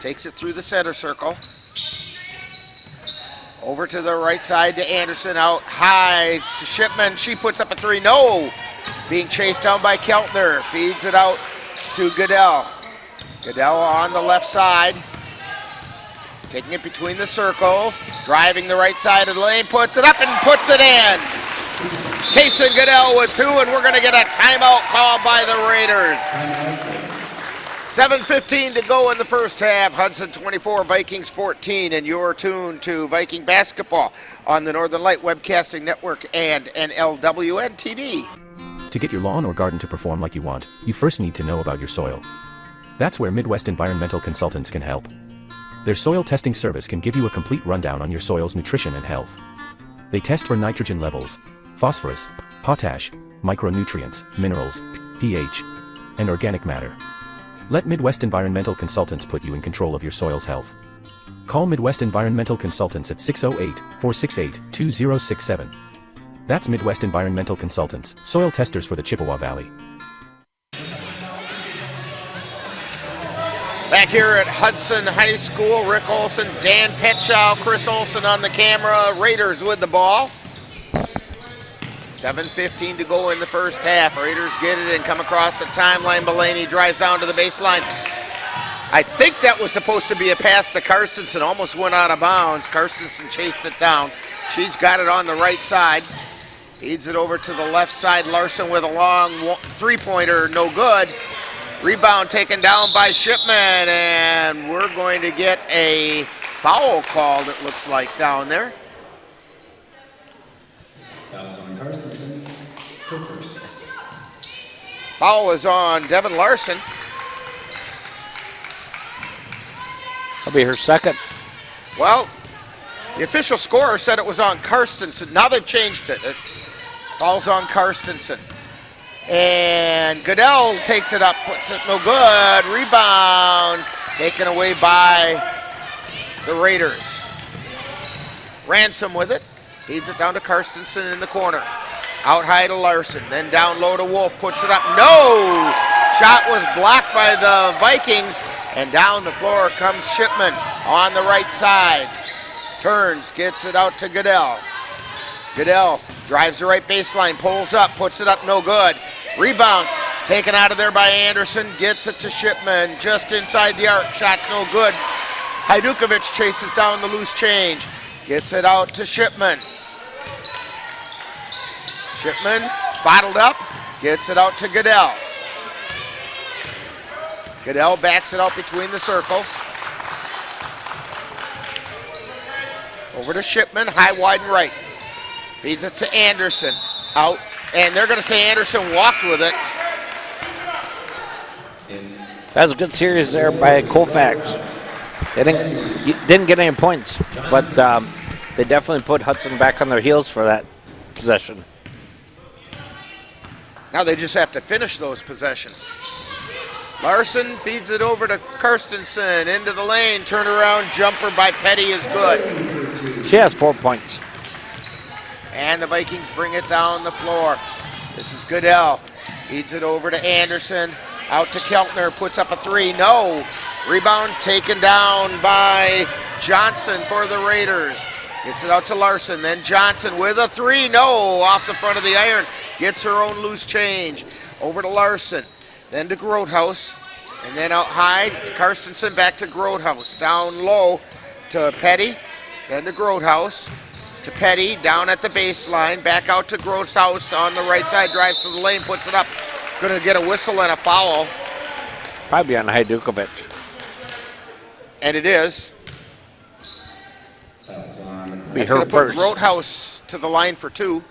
Takes it through the center circle. Over to the right side to Anderson, out high to Shipman. She puts up a three, no! Being chased down by Keltner. Feeds it out to Goodell. Goodell on the left side. Taking it between the circles. Driving the right side of the lane. Puts it up and puts it in. Kaysen Goodell with two, and we're going to get a timeout call by the Raiders. 7:15 to go in the first half. Hudson 24, Vikings 14, and you're tuned to Viking basketball on the Northern Light Webcasting Network and NLWN-TV. To get your lawn or garden to perform like you want, you first need to know about your soil. That's where Midwest Environmental Consultants can help. Their soil testing service can give you a complete rundown on your soil's nutrition and health. They test for nitrogen levels, phosphorus, potash, micronutrients, minerals, pH, and organic matter. Let Midwest Environmental Consultants put you in control of your soil's health. Call Midwest Environmental Consultants at 608-468-2067. That's Midwest Environmental Consultants, soil testers for the Chippewa Valley. Back here at Hudson High School, Rick Olson, Dan Petchow, Chris Olson on the camera. Raiders with the ball. 7:15 to go in the first half. Raiders get it and come across the timeline. Blaney drives down to the baseline. I think that was supposed to be a pass to Karstensen. Almost went out of bounds. Karstensen chased it down. She's got it on the right side. Feeds it over to the left side. Larson with a long three-pointer, no good. Rebound taken down by Shipman, and we're going to get a foul called, it looks like, down there. Fouls on Karstensen. Her first. Foul is on Devin Larson. That'll be her second. Well, the official scorer said it was on Karstensen. Now they've changed it. It falls on Karstensen. And Goodell takes it up, puts it no good. Rebound taken away by the Raiders. Ransom with it. Feeds it down to Karstensen in the corner. Out high to Larson, then down low to Wolf, puts it up. No! Shot was blocked by the Vikings, and down the floor comes Shipman on the right side. Turns, gets it out to Goodell. Goodell drives the right baseline, pulls up, puts it up, no good. Rebound taken out of there by Anderson, gets it to Shipman just inside the arc. Shot's no good. Hajdukovic chases down the loose change, gets it out to Shipman. Shipman bottled up, gets it out to Goodell. Goodell backs it out between the circles. Over to Shipman, high, wide, and right. Feeds it to Anderson, out, and they're going to say Anderson walked with it. That was a good series there by Colfax. They didn't get any points, but they definitely put Hudson back on their heels for that possession. Now they just have to finish those possessions. Larson feeds it over to Karstensen, into the lane, turnaround jumper by Petty is good. She has 4 points. And the Vikings bring it down the floor. This is Goodell, feeds it over to Anderson, out to Keltner, puts up a three, no. Rebound taken down by Johnson for the Raiders. Gets it out to Larson, then Johnson with a three, no, off the front of the iron. Gets her own loose change. Over to Larson, then to Grothaus, and then out high to Karstensen, back to Grothaus. Down low to Petty, then to Grothaus, to Petty, down at the baseline, back out to Grothaus on the right side, drives to the lane, puts it up. Gonna get a whistle and a foul. Probably on Hajdukovic. And it is. Be That's her gonna put first. Grothaus to the line for two.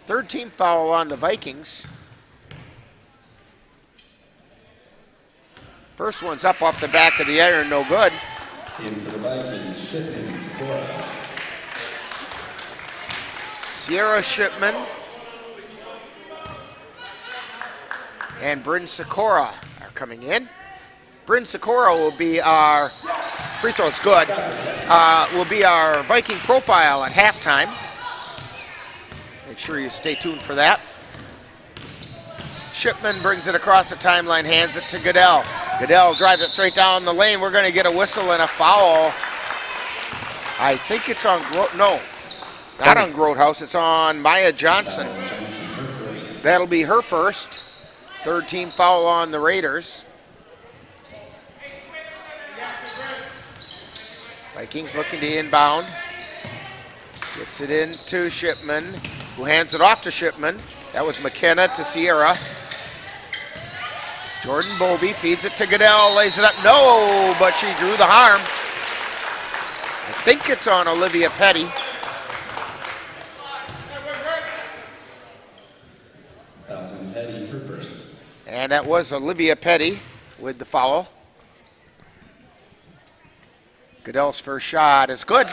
Third team foul on the Vikings. First one's up off the back of the iron, no good. In for the Vikings, Shipman, Sikora. Sierra Shipman and Bryn Sikora are coming in. Bryn Sikora will be our, free throw's good, will be our Viking profile at halftime. Make sure you stay tuned for that. Shipman brings it across the timeline, hands it to Goodell. Goodell drives it straight down the lane. We're going to get a whistle and a foul. I think it's on, no, it's not on Grothaus. It's on Maya Johnson. That'll be her first. Third team foul on the Raiders. Vikings looking to inbound. Gets it into Shipman, who hands it off to Shipman. That was McKenna to Sierra. Jordan Bovey feeds it to Goodell, lays it up. No, but she drew the harm. I think it's on Olivia Petty. Petty, her first. And that was Olivia Petty with the foul. Goodell's first shot is good.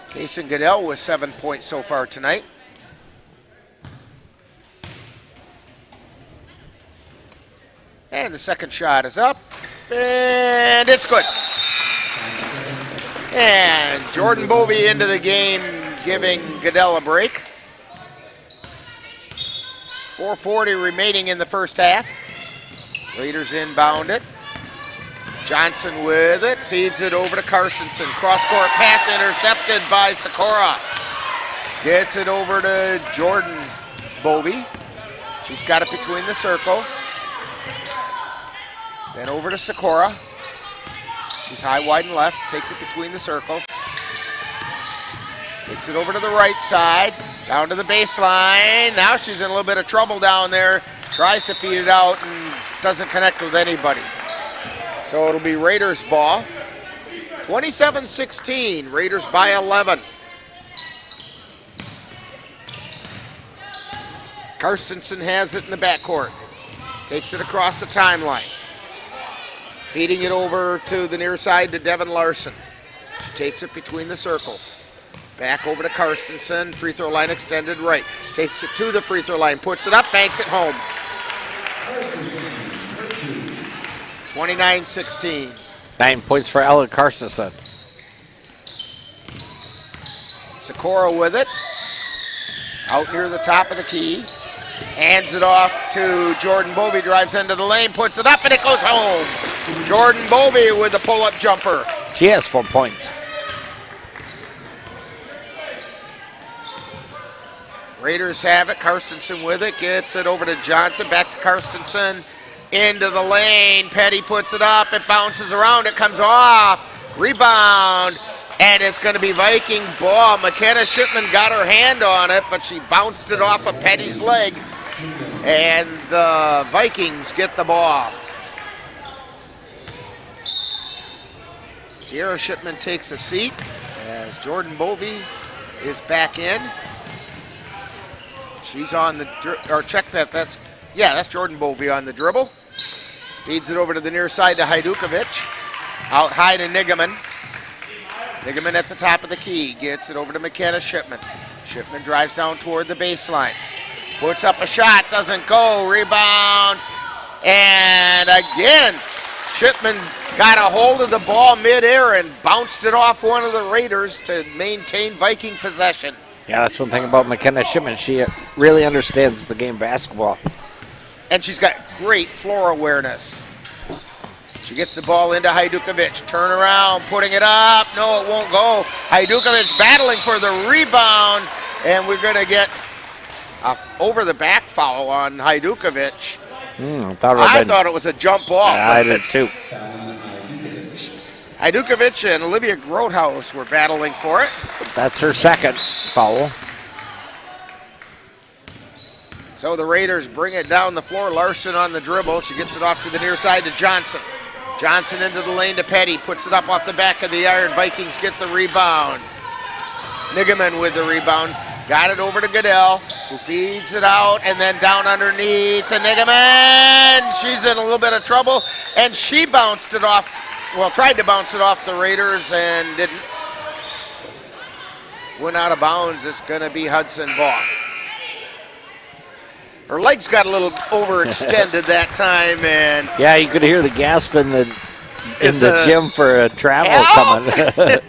Kason Goodell with 7 points so far tonight. And the second shot is up, and it's good. And Jordan Bovey into the game, giving Goodell a break. 4:40 remaining in the first half. Raiders inbound it. Johnson with it, feeds it over to Karstensen. Cross-court pass intercepted by Sikora. Gets it over to Jordan Bovey. She's got it between the circles. Then over to Sikora. She's high, wide, and left. Takes it between the circles. Takes it over to the right side. Down to the baseline. Now she's in a little bit of trouble down there. Tries to feed it out and doesn't connect with anybody. So it'll be Raiders ball. 27-16. Raiders by 11. Karstensen has it in the backcourt. Takes it across the timeline. Feeding it over to the near side to Devin Larson. She takes it between the circles. Back over to Karstensen. Free throw line extended right. Takes it to the free throw line. Puts it up. Banks it home. 29-16. 9 points for Ella Karstensen. Sikora with it. Out near the top of the key. Hands it off to Jordan Bovey. Drives into the lane. Puts it up and it goes home. Jordan Bovey with the pull-up jumper. She has 4 points. Raiders have it. Karstensen with it. Gets it over to Johnson. Back to Karstensen. Into the lane. Petty puts it up. It bounces around. It comes off. Rebound. And it's going to be Viking ball. McKenna Shipman got her hand on it, but she bounced it off of Petty's leg. And the Vikings get the ball. Sierra Shipman takes a seat as Jordan Bovey is back in. She's on the, or check that, that's Jordan Bovey on the dribble. Feeds it over to the near side to Hajdukovic. Out high to Nigaman. Nigaman at the top of the key. Gets it over to McKenna Shipman. Shipman drives down toward the baseline. Puts up a shot, doesn't go. Rebound. And again, Shipman got a hold of the ball midair and bounced it off one of the Raiders to maintain Viking possession. Yeah, that's one thing about McKenna Shipman. She really understands the game of basketball. And she's got great floor awareness. She gets the ball into Hajdukovic. Turn around, putting it up. No, it won't go. Hajdukovic battling for the rebound. And we're going to get a over-the-back foul on Hajdukovic. I thought it was a jump ball. Yeah, I did too. Hajdukovic and Olivia Grothaus were battling for it. That's her second foul. So the Raiders bring it down the floor. Larson on the dribble. She gets it off to the near side to Johnson. Johnson into the lane to Petty. Puts it up off the back of the iron. Vikings get the rebound. Nigaman with the rebound. Got it over to Goodell, who feeds it out, and then down underneath to Nigaman. She's in a little bit of trouble, and she bounced it off, well, tried to bounce it off the Raiders and didn't. Went out of bounds. It's going to be Hudson ball. Her legs got a little overextended that time, and yeah, you could hear the gasp in the gym for a travel coming.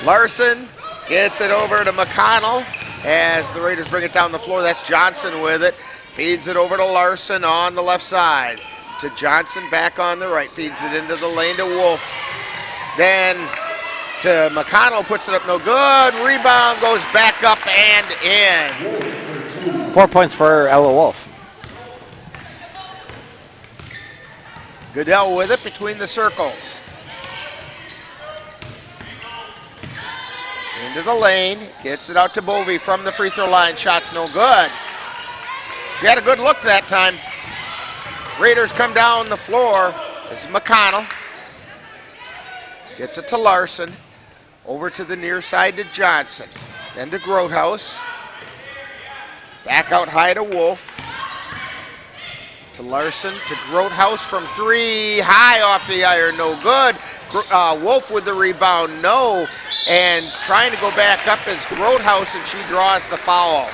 Larson gets it over to McConnell as the Raiders bring it down the floor. That's Johnson with it. Feeds it over to Larson on the left side. To Johnson back on the right. Feeds it into the lane to Wolf. Then to McConnell, puts it up no good. Rebound goes back up and in. 4 points for Ella Wolf. Goodell with it between the circles. Into the lane, gets it out to Bovey from the free throw line. Shot's no good. She had a good look that time. Raiders come down the floor. This is McConnell. Gets it to Larson. Over to the near side to Johnson. Then to Grothaus. Back out high to Wolf. To Larson, to Grothaus from three. High off the iron, no good. Wolf with the rebound, no. And trying to go back up is Grothaus, and she draws the foul.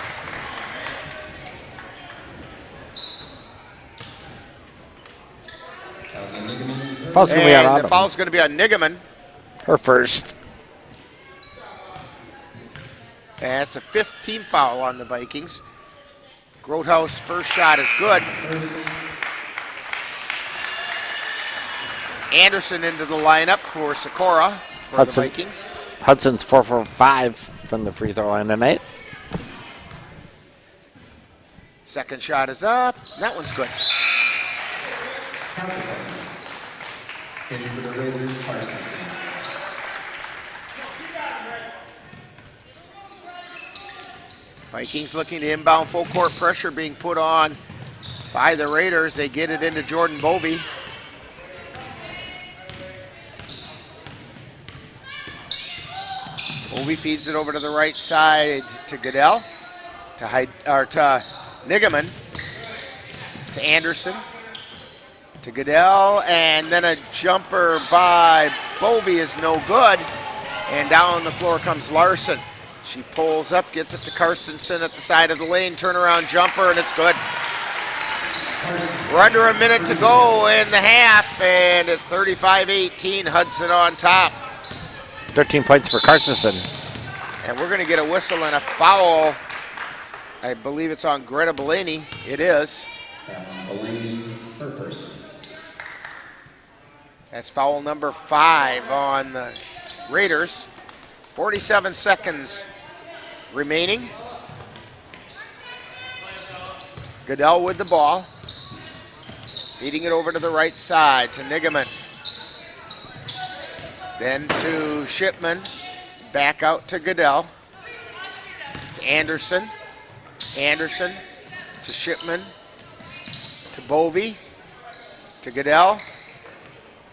And the foul's going to be on Nigaman. Her first. And it's a 5th team foul on the Vikings. Grothaus' first shot is good. Anderson into the lineup for Sikora for the Vikings. Hudson's 4 for 5 from the free throw line tonight. Second shot is up. That one's good. In for the Raiders, Carstensen. Vikings looking to inbound, full court pressure being put on by the Raiders. They get it into Jordan Bovey. Bovey feeds it over to the right side to Goodell, to Nigaman, to Anderson, to Goodell, and then a jumper by Bovey is no good. And down the floor comes Larson. She pulls up, gets it to Carstensen at the side of the lane, turnaround jumper, and it's good. We're under a minute to go in the half, and it's 35-18, Hudson on top. 13 points for Carstensen. And we're going to get a whistle and a foul. I believe it's on Greta Bellini. It is. Bellini, her first. That's foul number 5 on the Raiders. 47 seconds remaining. Goodell with the ball. Feeding it over to the right side to Nigaman. Then to Shipman. Back out to Goodell. To Anderson. Anderson to Shipman. To Bovey. To Goodell.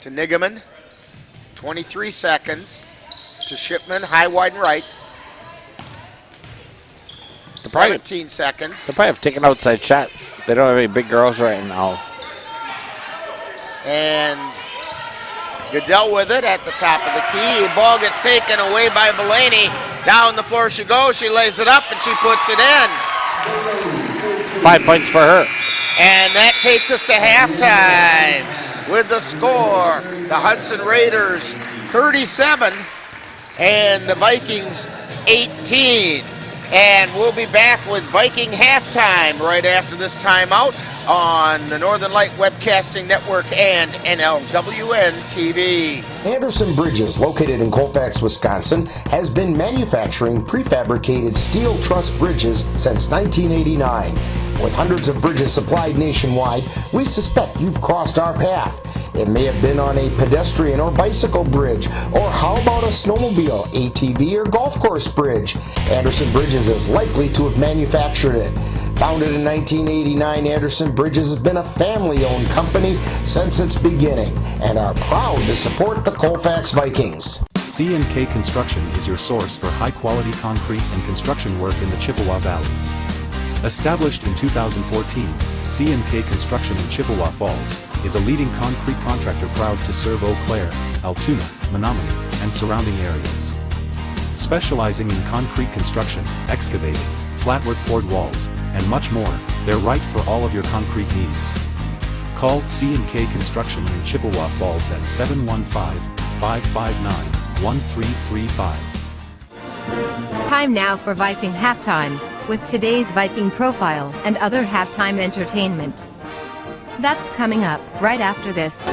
to Nigaman. 23 seconds to Shipman, high, wide, and right. 17 seconds. They probably have taken outside shot. They don't have any big girls right now. And Goodell with it at the top of the key. The ball gets taken away by Mulaney. Down the floor she goes. She lays it up and she puts it in. 5 points for her. And that takes us to halftime with the score. The Hudson Raiders 37 and the Vikings 18. And we'll be back with Viking halftime right after this timeout on the Northern Light Webcasting Network and NLWN-TV. Anderson Bridges, located in Colfax, Wisconsin, has been manufacturing prefabricated steel truss bridges since 1989. With hundreds of bridges supplied nationwide, we suspect you've crossed our path. It may have been on a pedestrian or bicycle bridge, or how about a snowmobile, ATV, or golf course bridge? Anderson Bridges is likely to have manufactured it. Founded in 1989, Anderson Bridges has been a family-owned company since its beginning and are proud to support the Colfax Vikings. C&K Construction is your source for high-quality concrete and construction work in the Chippewa Valley. Established in 2014, C&K Construction in Chippewa Falls is a leading concrete contractor proud to serve Eau Claire, Altoona, Menominee, and surrounding areas. Specializing in concrete construction, excavating, flatwork poured walls, and much more, they're right for all of your concrete needs. Call C&K Construction in Chippewa Falls at 715-559-1335. Time now for Viking Halftime, with today's Viking profile and other halftime entertainment. That's coming up right after this.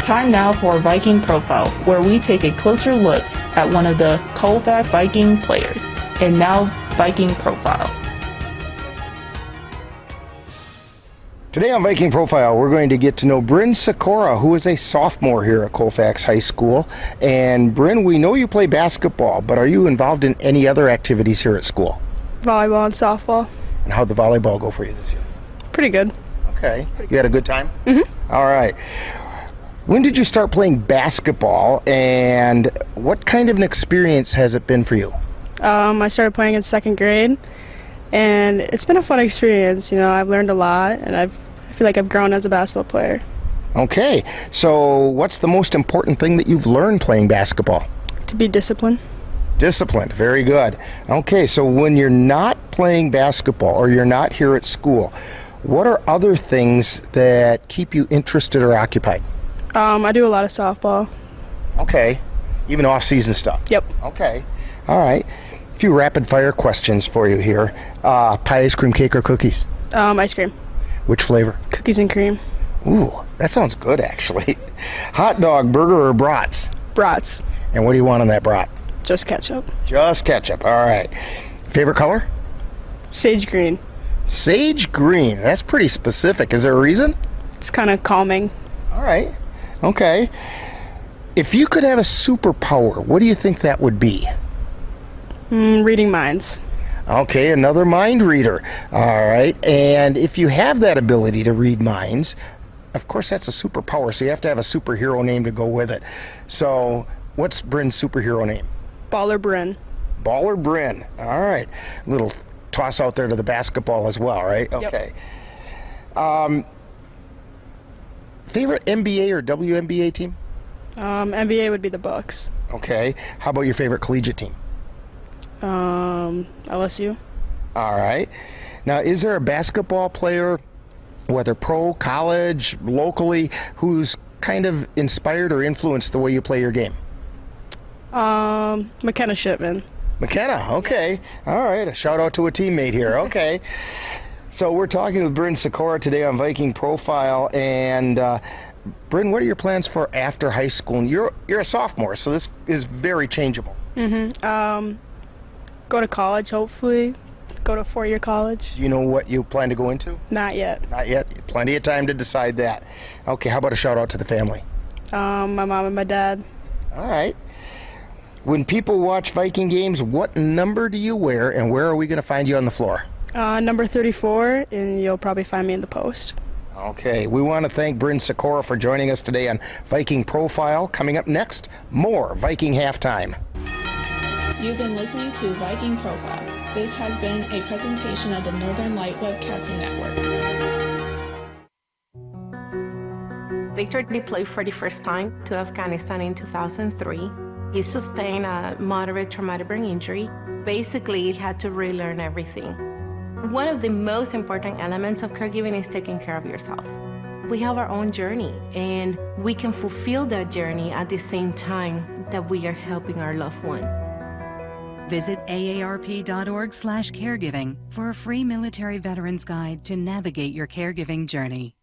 Time now for Viking Profile, where we take a closer look at one of the Colfax Viking players. And now, Viking Profile. Today on Viking Profile, we're going to get to know Bryn Sikora, who is a sophomore here at Colfax High School. And Bryn, we know you play basketball, but are you involved in any other activities here at school? Volleyball and softball. And how'd the volleyball go for you this year? Pretty good. Okay. You had a good time? Mm-hmm. All right. When did you start playing basketball, and what kind of an experience has it been for you? I started playing in second grade, and it's been a fun experience. You know, I've learned a lot, and I feel like I've grown as a basketball player. Okay, so what's the most important thing that you've learned playing basketball? To be disciplined. Disciplined, very good. Okay, so when you're not playing basketball or you're not here at school, what are other things that keep you interested or occupied? I do a lot of softball. Okay. Even off-season stuff? Yep. Okay. All right. A few rapid-fire questions for you here. Pie, ice cream, cake, or cookies? Ice cream. Which flavor? Cookies and cream. Ooh, that sounds good, actually. Hot dog, burger, or brats? Brats. And what do you want on that brat? Just ketchup. Just ketchup. All right. Favorite color? Sage green. Sage green. That's pretty specific. Is there a reason? It's kind of calming. All right. Okay. If you could have a superpower, what do you think that would be? Reading minds. Okay, another mind reader. All right. And if you have that ability to read minds, of course that's a superpower, so you have to have a superhero name to go with it. So what's Bryn's superhero name? Baller Bryn. Baller Bryn. All right. Little toss out there to the basketball as well, right? Okay. Yep. Favorite NBA or WNBA team? NBA would be the Bucks. Okay. How about your favorite collegiate team? LSU. All right. Now, is there a basketball player, whether pro, college, locally, who's kind of inspired or influenced the way you play your game? McKenna Shipman. McKenna, okay. All right, a shout out to a teammate here. Okay. So we're talking with Bryn Sikora today on Viking Profile, and Bryn, what are your plans for after high school? And you're a sophomore, so this is very changeable. Go to college, hopefully. Go to a 4-year college. Do you know what you plan to go into? Not yet. Not yet. Plenty of time to decide that. Okay, how about a shout out to the family? My mom and my dad. All right. When people watch Viking games, what number do you wear, and where are we going to find you on the floor? Number 34, and you'll probably find me in the post. Okay, we want to thank Bryn Sikora for joining us today on Viking Profile. Coming up next, more Viking Halftime. You've been listening to Viking Profile. This has been a presentation of the Northern Light Webcast Network. Victor deployed for the first time to Afghanistan in 2003. He sustained a moderate traumatic brain injury. Basically, he had to relearn everything. One of the most important elements of caregiving is taking care of yourself. We have our own journey, and we can fulfill that journey at the same time that we are helping our loved one. Visit aarp.org/caregiving for a free military veterans guide to navigate your caregiving journey.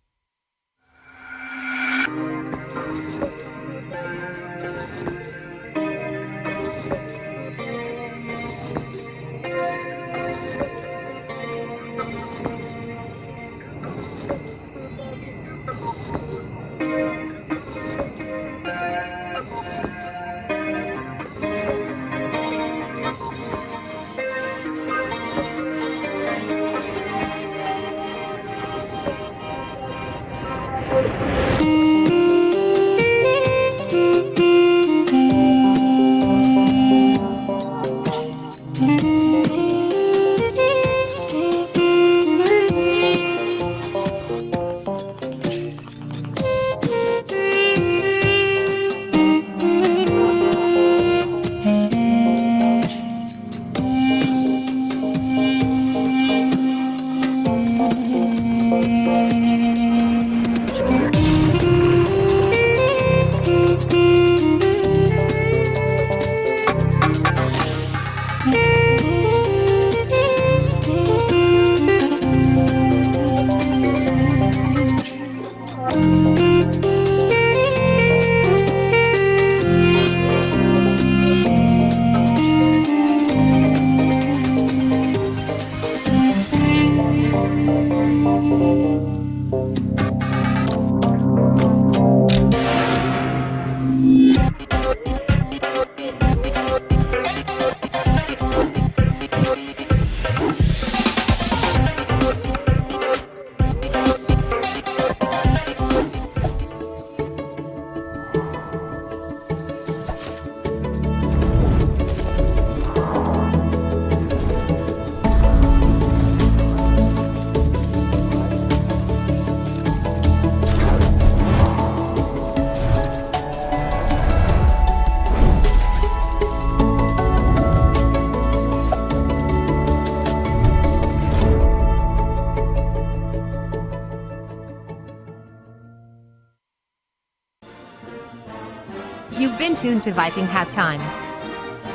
You've been tuned to Viking Halftime.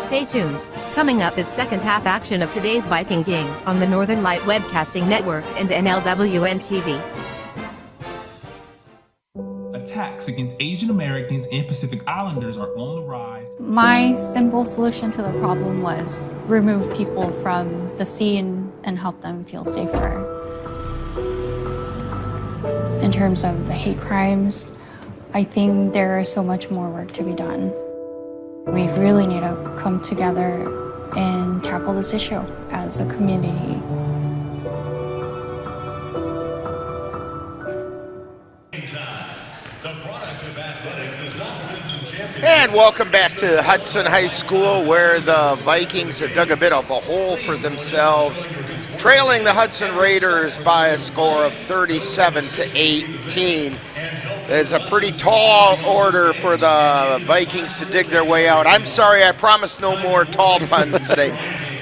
Stay tuned. Coming up is second half action of today's Viking game on the Northern Light Webcasting Network and NLWN-TV. Attacks against Asian Americans and Pacific Islanders are on the rise. My simple solution to the problem was remove people from the scene and help them feel safer. In terms of hate crimes, I think there is so much more work to be done. We really need to come together and tackle this issue as a community. And welcome back to Hudson High School, where the Vikings have dug a bit of a hole for themselves, trailing the Hudson Raiders by a score of 37-18. It's a pretty tall order for the Vikings to dig their way out. I'm sorry, I promised no more tall puns today.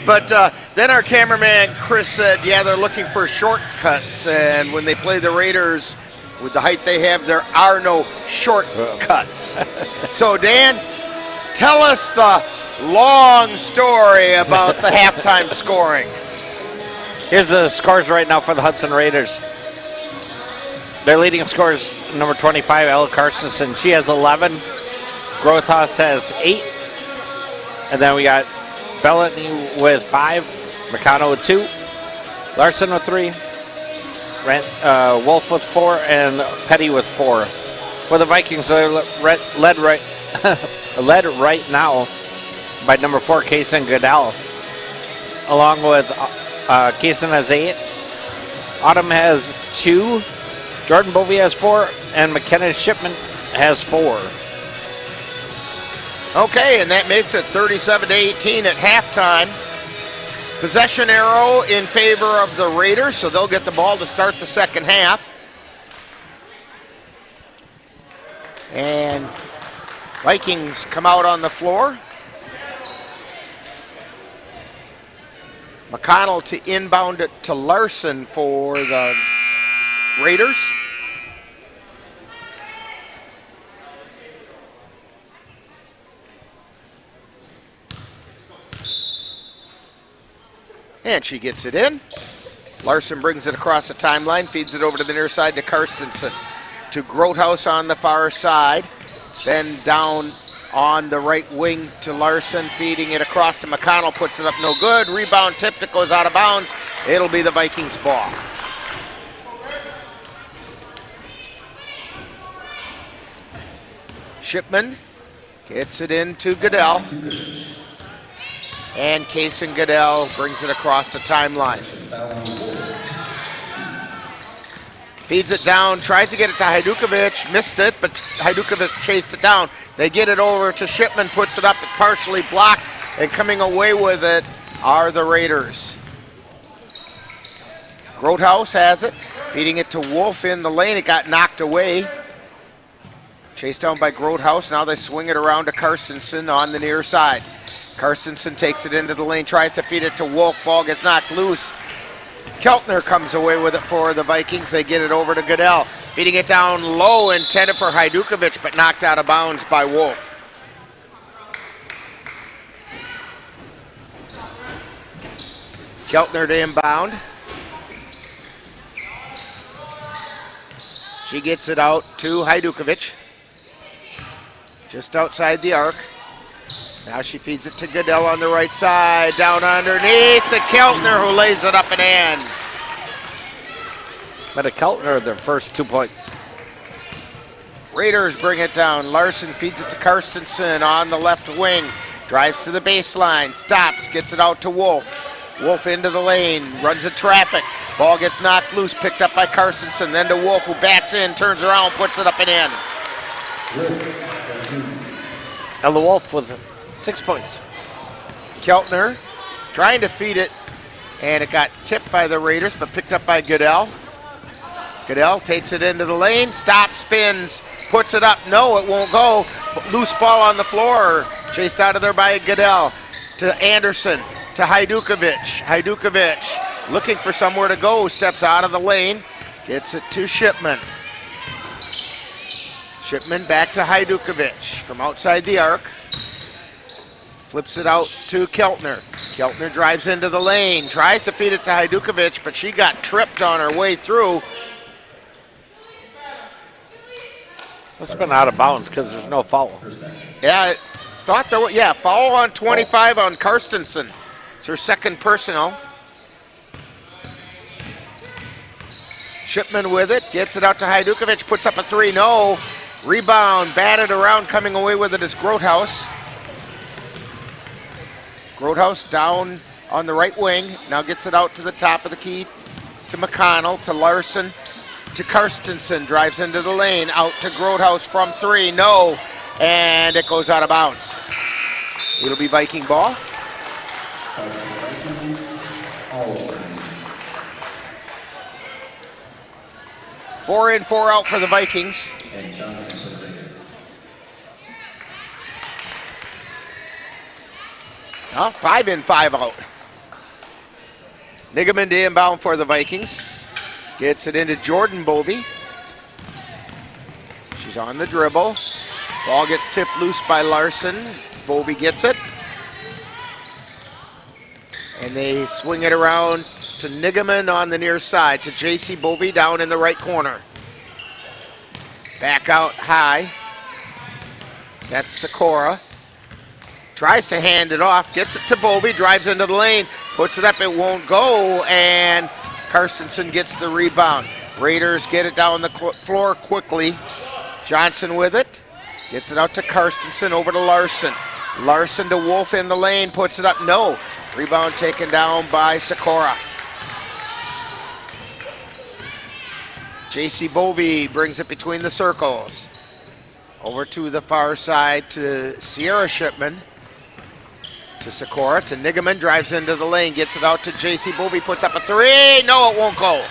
But then our cameraman, Chris, said, yeah, they're looking for shortcuts. And when they play the Raiders, with the height they have, there are no shortcuts. So, Dan, Tell us the long story about the halftime scoring. Here's the scores right now for the Hudson Raiders. Their leading scorers, number 25, Ella Carstensen. She has 11. Grothos has 8. And then we got Bellany with 5. Meccano with 2. Larson with 3. Wolf with 4. And Petty with 4. For the Vikings, they're led right now by number 4, Kaysen Goodell. Along with Kaysen has 8. Autumn has 2. Jordan Bovey has 4, and McKenna Shipman has 4. Okay, and that makes it 37-18 at halftime. Possession arrow in favor of the Raiders, so they'll get the ball to start the second half. And Vikings come out on the floor. McConnell to inbound it to Larson for the Raiders. And she gets it in. Larson brings it across the timeline, feeds it over to the near side to Karstensen. To Grothaus on the far side. Then down on the right wing to Larson, feeding it across to McConnell, puts it up no good. Rebound tipped, it goes out of bounds. It'll be the Vikings ball. Shipman gets it into Goodell. And Kaysen Goodell brings it across the timeline. Feeds it down, tries to get it to Hajdukovic, missed it, but Hajdukovic chased it down. They get it over to Shipman, puts it up, it's partially blocked, and coming away with it are the Raiders. Grothaus has it, feeding it to Wolf in the lane, it got knocked away. Chased down by Grothaus, now they swing it around to Karstensen on the near side. Karstensen takes it into the lane, tries to feed it to Wolf, ball gets knocked loose. Keltner comes away with it for the Vikings. They get it over to Goodell. Feeding it down low, intended for Hajdukovic, but knocked out of bounds by Wolf. Keltner to inbound. She gets it out to Hajdukovic. Just outside the arc. Now she feeds it to Goodell on the right side, down underneath the Keltner, who lays it up and in. But a Keltner, their first 2 points. Raiders bring it down. Larson feeds it to Karstensen on the left wing. Drives to the baseline, stops, gets it out to Wolf. Wolf into the lane, runs into traffic. Ball gets knocked loose, picked up by Karstensen, then to Wolf, who backs in, turns around, puts it up and in. Ella Wolf with 6 points. Keltner trying to feed it, and it got tipped by the Raiders, but picked up by Goodell. Goodell takes it into the lane, stops, spins, puts it up. No, it won't go. Loose ball on the floor, chased out of there by Goodell. To Anderson, to Hajdukovic. Hajdukovic looking for somewhere to go, steps out of the lane, gets it to Shipman. Shipman back to Hajdukovic from outside the arc. Flips it out to Keltner. Keltner drives into the lane, tries to feed it to Hajdukovic, but she got tripped on her way through. It's been out of bounds because there's no foul. Yeah, I thought there was, foul on 25 on Karstensen. It's her second personal. Shipman with it, gets it out to Hajdukovic, puts up a 3, no. Rebound, batted around, coming away with it is Grothaus. Grothaus down on the right wing, now gets it out to the top of the key to McConnell, to Larson, to Karstensen, drives into the lane, out to Grothaus from 3, no, and it goes out of bounds. It'll be Viking ball. 4 in, 4 out for the Vikings. And Johnson for the Raiders. 5 in, 5 out. Nigaman to inbound for the Vikings. Gets it into Jordan Bovey. She's on the dribble. Ball gets tipped loose by Larson. Bovey gets it. And they swing it around to Nigaman on the near side, to J.C. Bovey down in the right corner. Back out high. That's Sikora. Tries to hand it off, gets it to Bovey, drives into the lane, puts it up, it won't go, and Karstensen gets the rebound. Raiders get it down the floor quickly. Johnson with it, gets it out to Karstensen, over to Larson. Larson to Wolf in the lane, puts it up, no. Rebound taken down by Sikora. J.C. Bovey brings it between the circles. Over to the far side to Sierra Shipman. To Sikora, to Nigaman, drives into the lane, gets it out to J.C. Bovey, puts up a three. No, it won't go.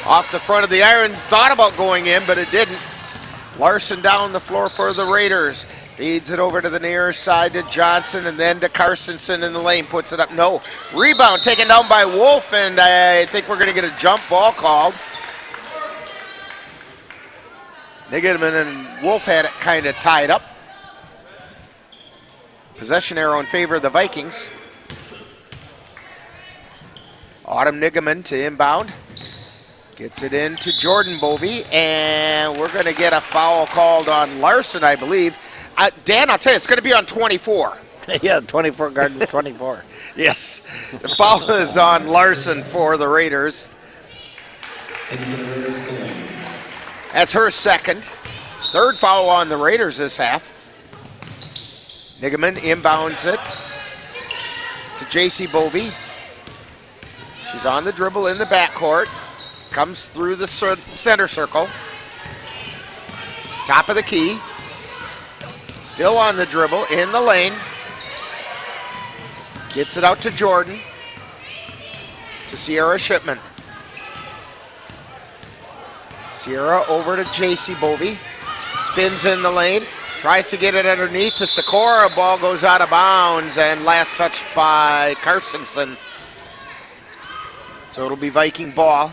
Off the front of the iron, thought about going in, but it didn't. Larson down the floor for the Raiders. Feeds it over to the near side to Johnson, and then to Karstensen in the lane, puts it up. No. Rebound taken down by Wolf, and I think we're going to get a jump ball called. Nigaman and Wolf had it kind of tied up. Possession arrow in favor of the Vikings. Autumn Nigaman to inbound. Gets it in to Jordan Bovey, and we're going to get a foul called on Larson, I believe. Dan, I'll tell you, it's going to be on 24. Yeah, 24 guarding 24. Yes, the foul is on Larson for the Raiders. That's her second. Third foul on the Raiders this half. Nigaman inbounds it to J.C. Bovey. She's on the dribble in the backcourt. Comes through the center circle. Top of the key. Still on the dribble in the lane. Gets it out to Jordan. To Sierra Shipman. Sierra over to J.C. Bovey. Spins in the lane. Tries to get it underneath to Sikora. Ball goes out of bounds, and last touched by Karstensen. So it'll be Viking ball.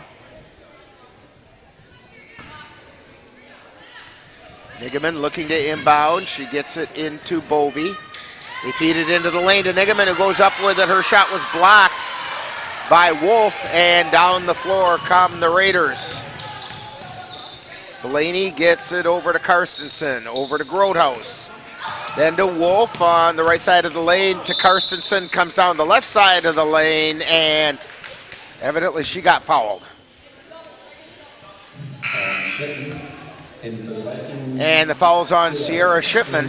Nigaman looking to inbound. She gets it into Bovey. They feed it into the lane to Nigaman, who goes up with it. Her shot was blocked by Wolf, and down the floor come the Raiders. Blaney gets it over to Karstensen, over to Groothuis. Then to Wolf on the right side of the lane to Karstensen, comes down the left side of the lane, and evidently she got fouled. And the foul's on Sierra Shipman.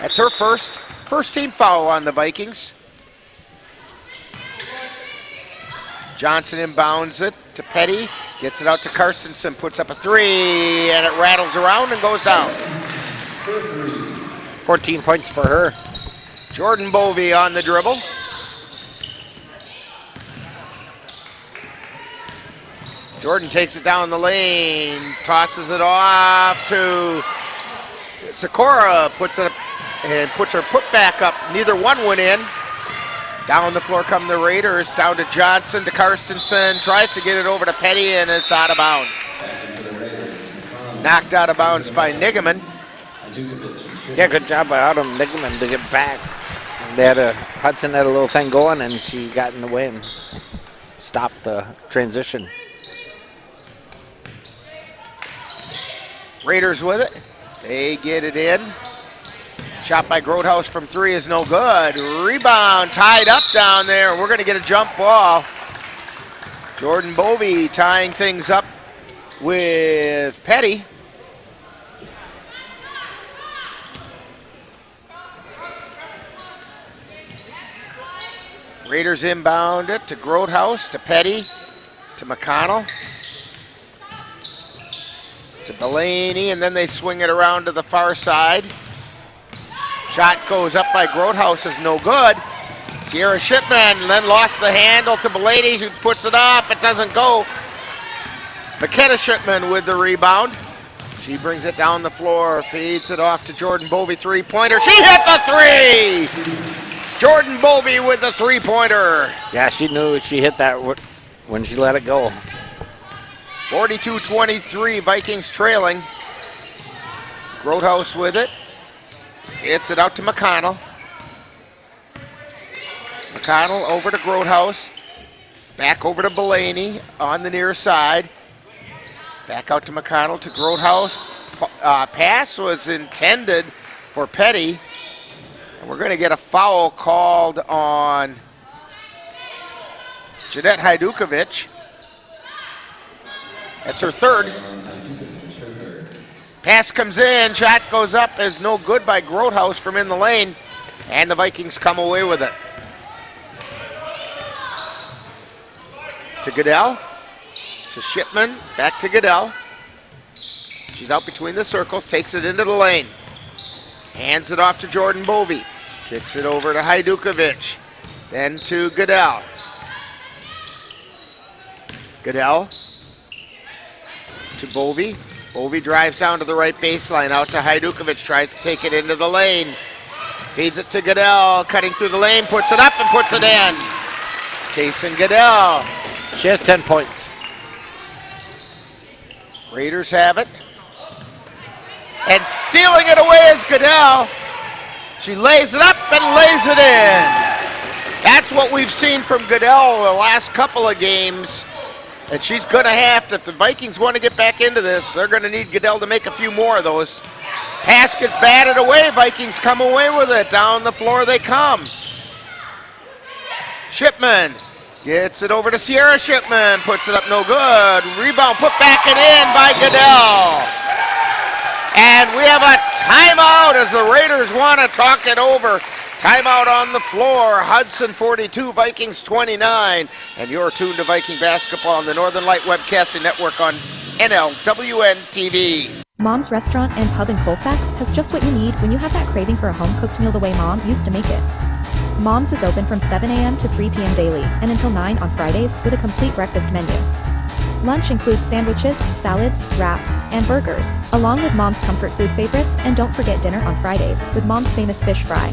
That's her first team foul on the Vikings. Johnson inbounds it to Petty, gets it out to Karstensen, puts up a three, and it rattles around and goes down. 14 points for her. Jordan Bovey on the dribble. Jordan takes it down the lane, tosses it off to Sikora, puts it up and puts her putback up. Neither one went in. Down the floor come the Raiders, down to Johnson, to Karstensen, tries to get it over to Petty, and it's out of bounds. Knocked out of bounds by Nigaman. Yeah, good job by Autumn Nigaman to get back. Hudson had a little thing going, and she got in the way and stopped the transition. Raiders with it. They get it in. Shot by Groothuis from three is no good. Rebound tied up down there. We're going to get a jump ball. Jordan Bovey tying things up with Petty. Raiders inbound it to Groothuis, to Petty, to McConnell, to Blaney, and then they swing it around to the far side. Shot goes up by Groothuis, is no good. Sierra Shipman then lost the handle to Blaney, who puts it up. It doesn't go. McKenna Shipman with the rebound. She brings it down the floor, feeds it off to Jordan Bovey, three-pointer. She hit the three! Jordan Bovey with the three-pointer. Yeah, she knew she hit that when she let it go. 42-23, Vikings trailing. Groothuis with it. Gets it out to McConnell. McConnell over to Grotehouse. Back over to Belaney on the near side. Back out to McConnell to Grotehouse. Pass was intended for Petty. And we're going to get a foul called on Jeanette Hajdukovic. That's her third. Pass comes in, shot goes up, is no good by Grotehouse from in the lane, and the Vikings come away with it. To Goodell, to Shipman, back to Goodell. She's out between the circles, takes it into the lane. Hands it off to Jordan Bovey. Kicks it over to Hajdukovic. Then to Goodell. Goodell to Bovey. Bovey drives down to the right baseline, out to Hajdukovic, tries to take it into the lane. Feeds it to Goodell, cutting through the lane, puts it up and puts it in. Kaysen Goodell. She has 10 points. Raiders have it. And stealing it away is Goodell. She lays it up and lays it in. That's what we've seen from Goodell the last couple of games. And she's going to have to, if the Vikings want to get back into this, they're going to need Goodell to make a few more of those. Pass gets batted away. Vikings come away with it. Down the floor they come. Shipman gets it over to Sierra Shipman. Puts it up no good. Rebound put back and in by Goodell. And we have a timeout as the Raiders want to talk it over. Timeout on the floor. Hudson 42, Vikings 29. And you're tuned to Viking basketball on the Northern Light Webcasting Network on NLWN-TV. Mom's Restaurant and Pub in Colfax has just what you need when you have that craving for a home-cooked meal the way Mom used to make it. Mom's is open from 7 a.m. to 3 p.m. daily and until 9 on Fridays with a complete breakfast menu. Lunch includes sandwiches, salads, wraps, and burgers, along with Mom's comfort food favorites, and don't forget dinner on Fridays with Mom's famous fish fry.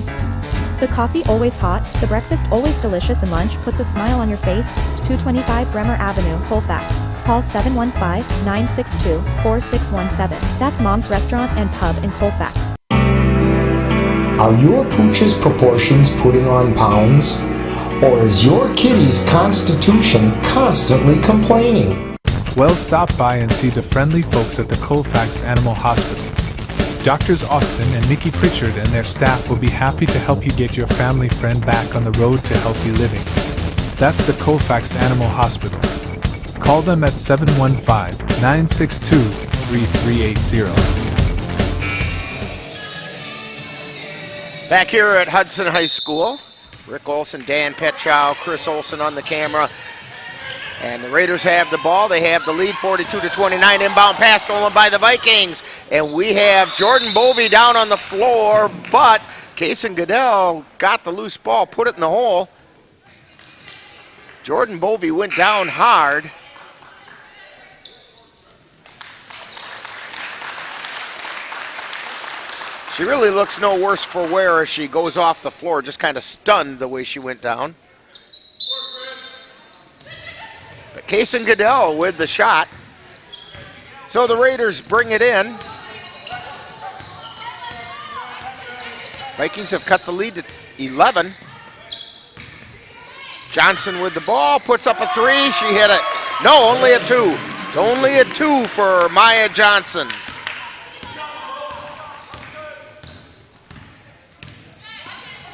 The coffee always hot, the breakfast always delicious, and lunch puts a smile on your face. 225 Bremer Avenue, Colfax. Call 715-962-4617. That's Mom's Restaurant and Pub in Colfax. Are your pooch's proportions putting on pounds? Or is your kitty's constitution constantly complaining? Well, stop by and see the friendly folks at the Colfax Animal Hospital. Doctors Austin and Nikki Pritchard and their staff will be happy to help you get your family friend back on the road to healthy living. That's the Colfax Animal Hospital. Call them at 715-962-3380. Back here at Hudson High School, Rick Olson, Dan Petchow, Chris Olson on the camera. And the Raiders have the ball. They have the lead, 42-29. Inbound pass stolen by the Vikings. And we have Jordan Bovey down on the floor, but Kaysen Goodell got the loose ball, put it in the hole. Jordan Bovey went down hard. She really looks no worse for wear as she goes off the floor, just kind of stunned the way she went down. But Kaysen Goodell with the shot. So the Raiders bring it in. Vikings have cut the lead to 11. Johnson with the ball, puts up a three. She hit it. No, only a two. It's only a two for Maya Johnson.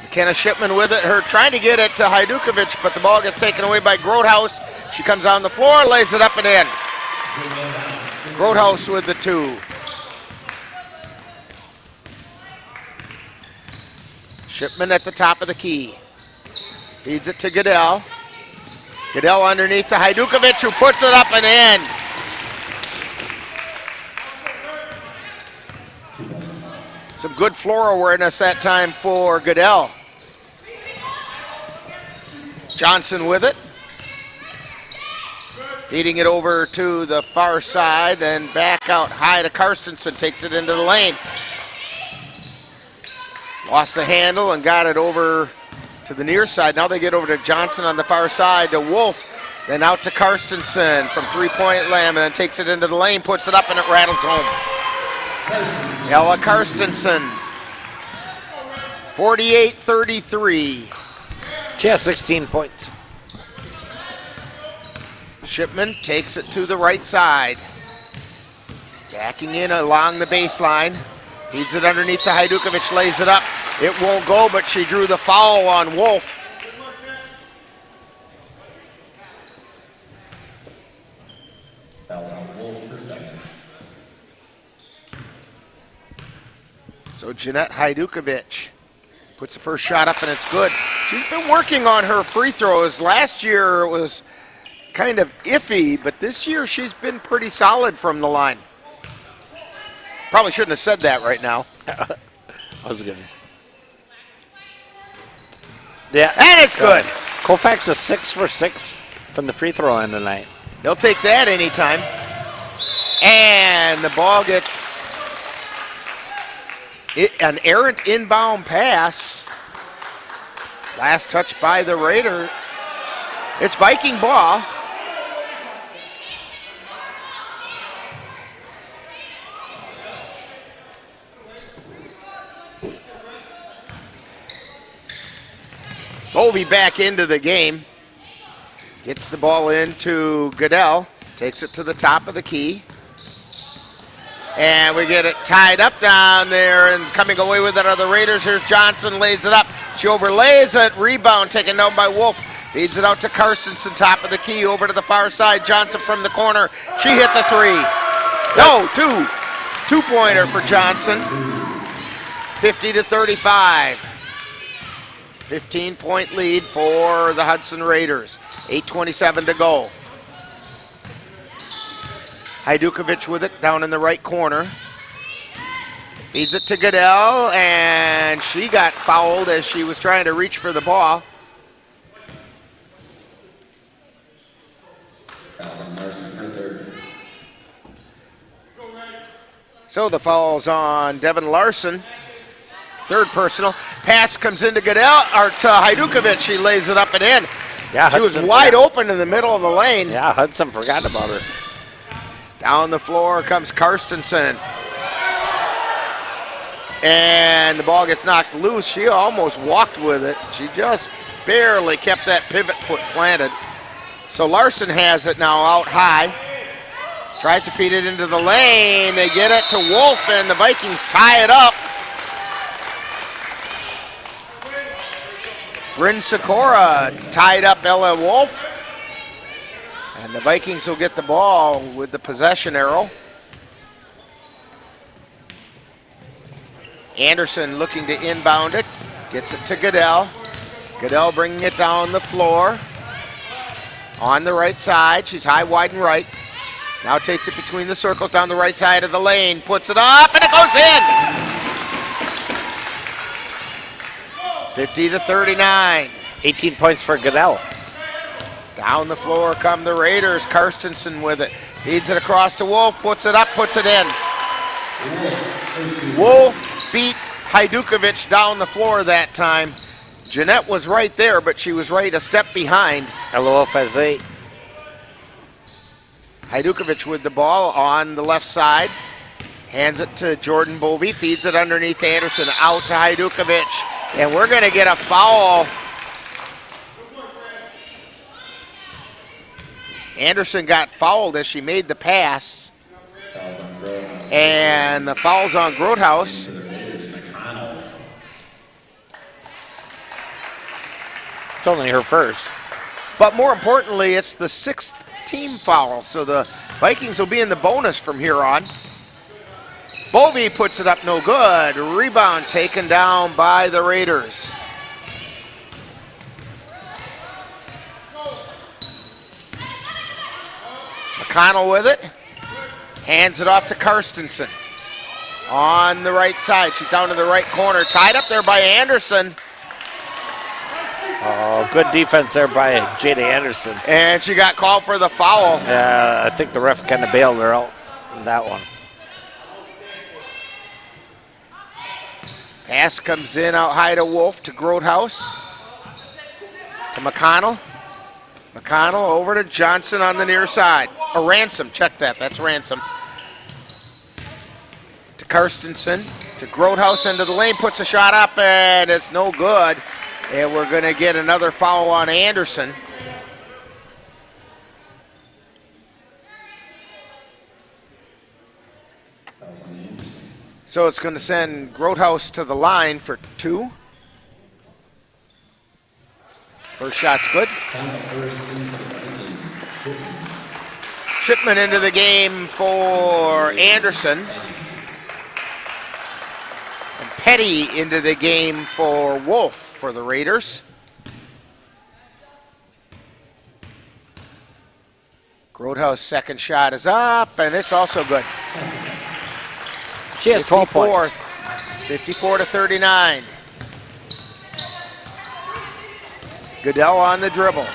McKenna Shipman with it. Her trying to get it to Hajdukovic, but the ball gets taken away by Grotehouse. She comes on the floor, lays it up and in. Grotehouse with the two. Shipman at the top of the key. Feeds it to Goodell. Goodell underneath to Hajdukovic, who puts it up and in. Some good floor awareness that time for Goodell. Johnson with it. Feeding it over to the far side, then back out high to Karstensen, takes it into the lane. Lost the handle and got it over to the near side. Now they get over to Johnson on the far side, to Wolf, then out to Karstensen from three-point land, and then takes it into the lane, puts it up, and it rattles home. Ella Karstensen 48-33. She has 16 points. Shipman takes it to the right side. Backing in along the baseline. Feeds it underneath to Hajdukovic, lays it up. It won't go, but she drew the foul on Wolf. Fouls on Wolf for second. So Jeanette Hajdukovic puts the first shot up, and it's good. She's been working on her free throws. Last year it was kind of iffy, but this year she's been pretty solid from the line. Probably shouldn't have said that right now. I was good. Yeah, and it's good. Colfax is 6 for 6 from the free throw line tonight. They'll take that anytime. And the ball gets an errant inbound pass. Last touch by the Raider. It's Viking ball. Bovey back into the game. Gets the ball into Goodell. Takes it to the top of the key. And we get it tied up down there, and coming away with it are the Raiders. Here's Johnson, lays it up. She overlays it. Rebound taken down by Wolf. Feeds it out to Karstensen, top of the key, over to the far side. Johnson from the corner. She hit the three. No, two-pointer for Johnson. 50-35. 15-point lead for the Hudson Raiders. 8:27 to go. Hajdukovic with it down in the right corner. Feeds it to Goodell, and she got fouled as she was trying to reach for the ball. Fouls on Larson, her third. So the foul's on Devin Larson. Third personal. Pass comes into Goodell, or to Hajdukovic. She lays it up and in. Yeah, she was wide open in the middle of the lane. Yeah, Hudson forgot about her. Down the floor comes Karstensen. And the ball gets knocked loose. She almost walked with it. She just barely kept that pivot foot planted. So Larson has it now out high. Tries to feed it into the lane. They get it to Wolf, and the Vikings tie it up. Bryn Sikora tied up Ella Wolf. And the Vikings will get the ball with the possession arrow. Anderson looking to inbound it. Gets it to Goodell. Goodell bringing it down the floor. On the right side. She's high, wide, and right. Now takes it between the circles down the right side of the lane. Puts it up, and it goes in! 50-39. 18 points for Goodell. Down the floor come the Raiders. Karstensen with it. Feeds it across to Wolf. Puts it up, puts it in. Wolf beat Hajdukovic down the floor that time. Jeanette was right there, but she was right a step behind. Wolf has 8. Hajdukovic with the ball on the left side. Hands it to Jordan Bovey. Feeds it underneath Anderson. Out to Hajdukovic. And we're going to get a foul. Anderson got fouled as she made the pass. And the foul's on Grothaus. It's only her first. But more importantly, it's the 6th team foul. So the Vikings will be in the bonus from here on. Bovey puts it up, no good. Rebound taken down by the Raiders. McConnell with it. Hands it off to Karstensen. On the right side. She's down to the right corner. Tied up there by Anderson. Oh, good defense there by Jada Anderson. And she got called for the foul. I think the ref kind of bailed her out in that one. Pass comes in out high to Wolf, to Grothaus, to McConnell. McConnell over to Johnson on the near side. Ransom, check that, that's Ransom. To Karstensen. To Grotehouse into the lane, puts a shot up, and it's no good. And we're going to get another foul on Anderson. So it's going to send Grotehouse to the line for 2. First shot's good. Shipman into the game for Anderson. And Petty into the game for Wolf for the Raiders. Grotehouse second shot is up, and it's also good. She has 12 points. 54 to 39. Goodell on the dribble.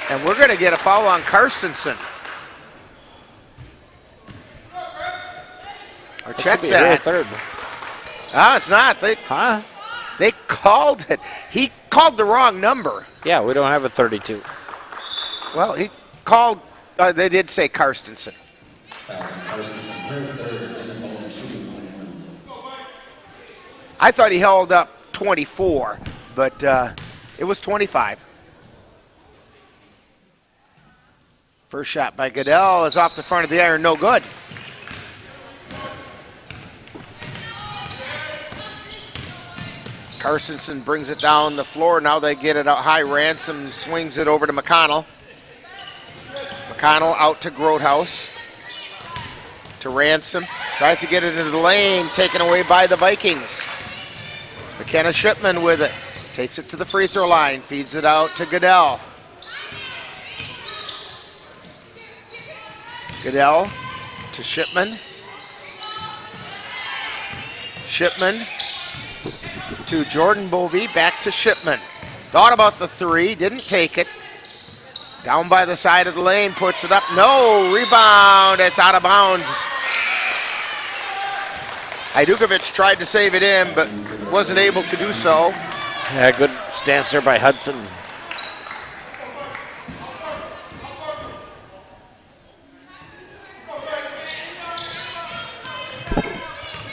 And we're going to get a foul on Karstensen. Or check that. Third. Ah, it's not. They called it. He called the wrong number. Yeah, we don't have a 32. Well, he called. They did say Karstensen. I thought he held up 24, but it was 25. First shot by Goodell is off the front of the iron, no good. Karstensen brings it down the floor. Now they get it out high. Ransom swings it over to McConnell. McConnell out to Grotehouse. To Ransom. Tries to get it into the lane. Taken away by the Vikings. McKenna Shipman with it. Takes it to the free throw line. Feeds it out to Goodell. Goodell to Shipman. Shipman to Jordan Bovee. Back to Shipman. Thought about the three. Didn't take it. Down by the side of the lane. Puts it up. No. Rebound. It's out of bounds. Hajdukovic tried to save it in, but wasn't able to do so. Yeah, good stance there by Hudson.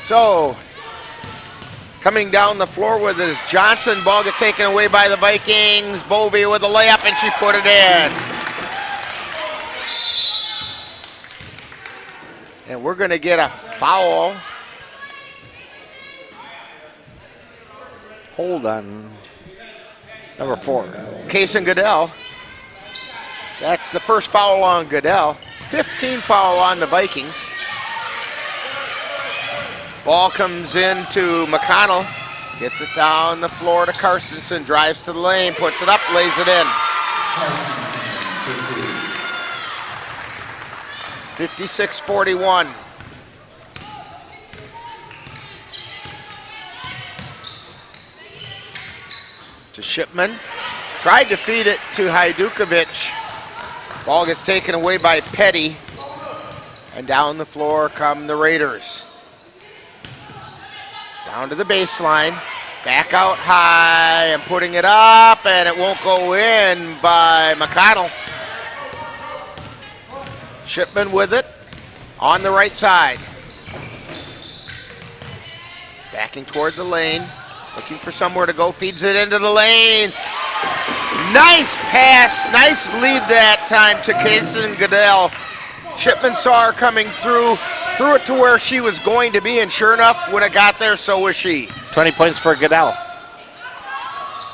So, coming down the floor with it is Johnson. Ball gets taken away by the Vikings. Bovee with a layup, and she put it in. And we're going to get a foul. Hold on. Number 4. Kason Goodell. That's the first foul on Goodell. 15 foul on the Vikings. Ball comes into McConnell. Gets it down the floor to Karstensen. Drives to the lane. Puts it up. Lays it in. 56-41. To Shipman. Tried to feed it to Hajdukovic. Ball gets taken away by Petty. And down the floor come the Raiders. Down to the baseline. Back out high and putting it up, and it won't go in by McConnell. Shipman with it on the right side. Backing toward the lane. Looking for somewhere to go, feeds it into the lane. Nice pass, nice lead that time to Kason Goodell. Shipman saw her coming through, threw it to where she was going to be, and sure enough, when it got there, so was she. 20 points for Goodell.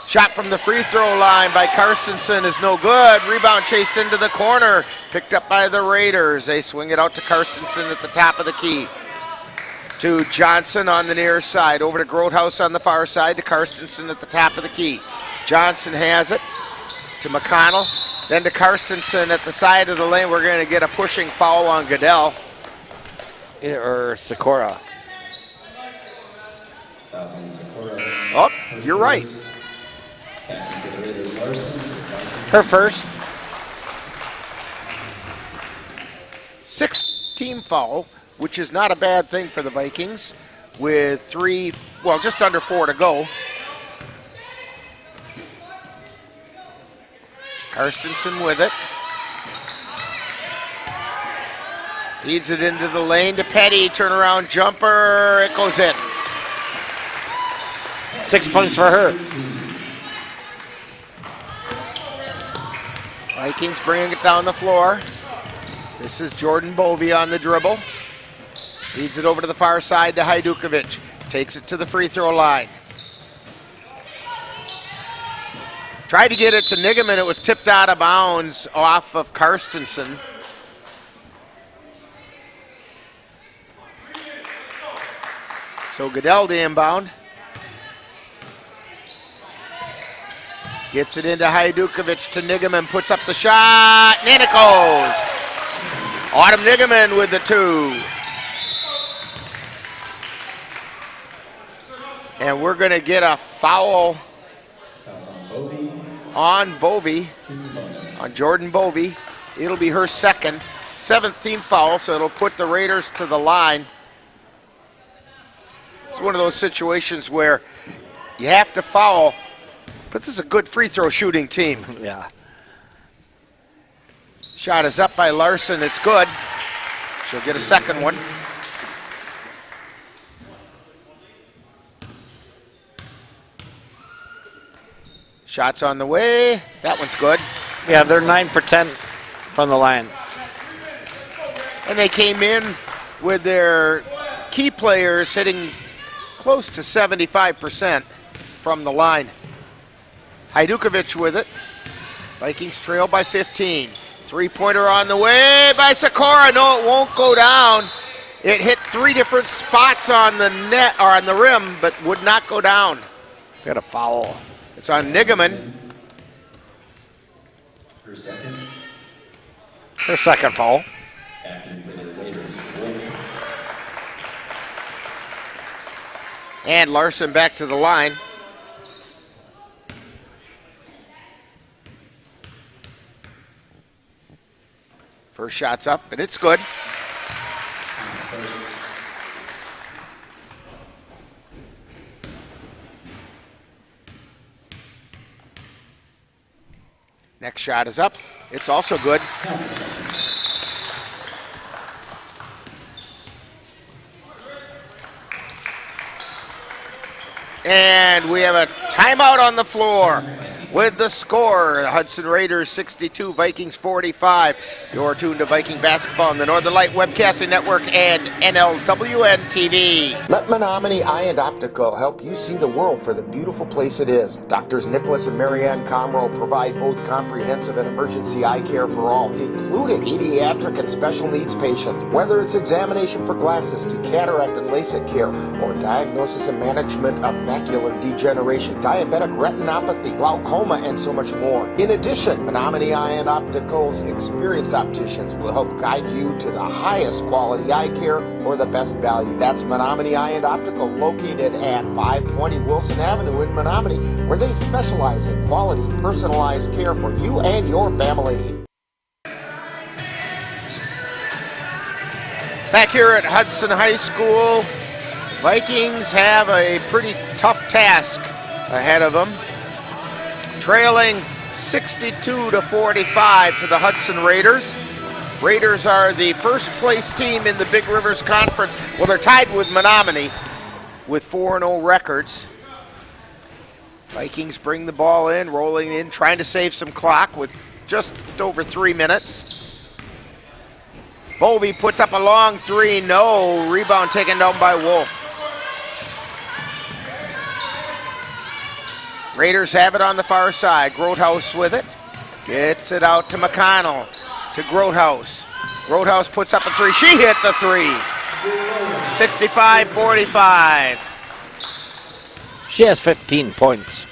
Shot from the free throw line by Karstensen is no good. Rebound chased into the corner, picked up by the Raiders. They swing it out to Karstensen at the top of the key. To Johnson on the near side. Over to Grotehouse on the far side. To Karstensen at the top of the key. Johnson has it. To McConnell. Then to Karstensen at the side of the lane. We're going to get a pushing foul on Goodell. Or Sikora. Oh, you're right. Her first. 6-team foul, which is not a bad thing for the Vikings, with just under 4 to go. Karstensen with it. Feeds it into the lane to Petty. Turnaround jumper. It goes in. 6 points for her. Vikings bringing it down the floor. This is Jordan Bovey on the dribble. Feeds it over to the far side to Hajdukovic. Takes it to the free throw line. Tried to get it to Nigaman. It was tipped out of bounds off of Karstensen. So Goodell to inbound. Gets it into Hajdukovic to Nigaman. Puts up the shot. And in it goes. Autumn Nigaman with the 2. And we're going to get a foul on Bovey, on Jordan Bovey. It'll be her second, 7th team foul, so it'll put the Raiders to the line. It's one of those situations where you have to foul, but this is a good free throw shooting team. Yeah. Shot is up by Larson. It's good. She'll get a second one. Shots on the way. That one's good. Yeah, they're 9 for 10 from the line. And they came in with their key players hitting close to 75% from the line. Hajdukovic with it. Vikings trail by 15. Three-pointer on the way by Sikora. No, it won't go down. It hit 3 different spots on the net or on the rim, but would not go down. Got a foul. It's on Nigaman. Her second foul. Acting for the Raiders. And Larson back to the line. First shot's up, and it's good. Next shot is up. It's also good. And we have a timeout on the floor with the score. The Hudson Raiders 62, Vikings 45. You're tuned to Viking basketball on the Northern Light Webcasting Network and NLWN-TV. Let Menominee Eye and Optical help you see the world for the beautiful place it is. Doctors Nicholas and Marianne Comroe provide both comprehensive and emergency eye care for all, including pediatric and special needs patients. Whether it's examination for glasses to cataract and LASIK care, or diagnosis and management of macular degeneration, diabetic retinopathy, glaucoma, and so much more. In addition, Menominee Eye and Optical's experienced opticians will help guide you to the highest quality eye care for the best value. That's Menominee Eye and Optical, located at 520 Wilson Avenue in Menominee, where they specialize in quality, personalized care for you and your family. Back here at Hudson High School, Vikings have a pretty tough task ahead of them. Trailing 62-45 to the Hudson Raiders. Raiders are the first place team in the Big Rivers Conference. Well, they're tied with Menominee with 4-0 records. Vikings bring the ball in, rolling in, trying to save some clock with just over 3 minutes. Bovey puts up a long 3, no. Rebound taken down by Wolf. Raiders have it on the far side. Grothaus with it. Gets it out to McConnell. To Grothaus. Grothaus puts up a 3. She hit the 3. 65-45. She has 15 points.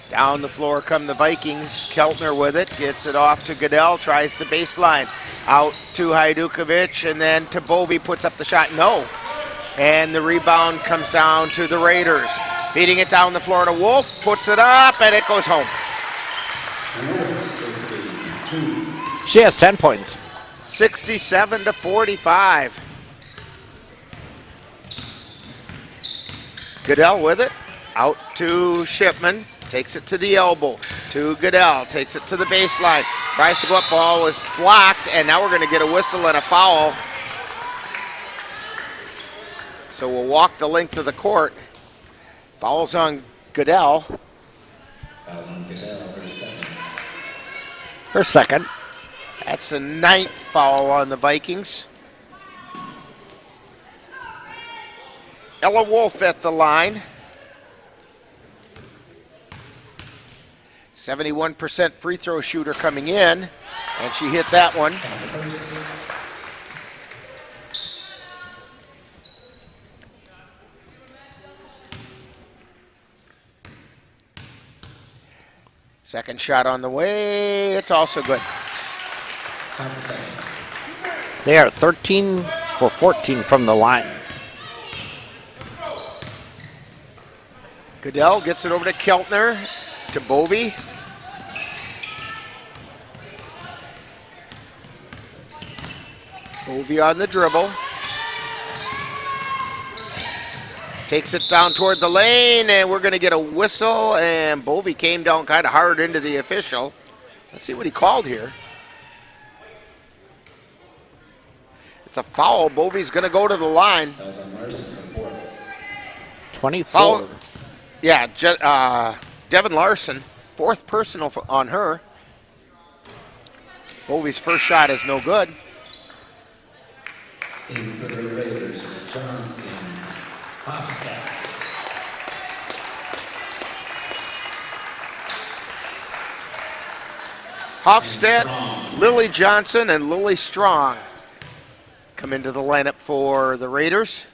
Down the floor come the Vikings. Keltner with it. Gets it off to Goodell. Tries the baseline. Out to Hajdukovic. And then to Bovey. Puts up the shot. No. And the rebound comes down to the Raiders. Feeding it down the floor to Wolf. Puts it up, and it goes home. She has 10 points. 67-45. Goodell with it. Out to Shipman. Takes it to the elbow. To Goodell. Takes it to the baseline. Tries to go up, ball was blocked, and now we're going to get a whistle and a foul. So we'll walk the length of the court. Fouls on Goodell. Fouls on Goodell, Her second. That's the 9th foul on the Vikings. Ella Wolf at the line. 71% free throw shooter coming in, and she hit that one. Second shot on the way. It's also good. They are 13 for 14 from the line. Goodell gets it over to Keltner, to Bovey. Bovey on the dribble. Takes it down toward the lane, and we're going to get a whistle, and Bovey came down kind of hard into the official. Let's see what he called here. It's a foul. Bovey's going to go to the line. 24. Foul. Yeah, Devin Larson, 4th personal on her. Bovey's first shot is no good. In for the Raiders, Johnson, Hofstadt. Hofstadt, Lily Johnson, and Lily Strong come into the lineup for the Raiders.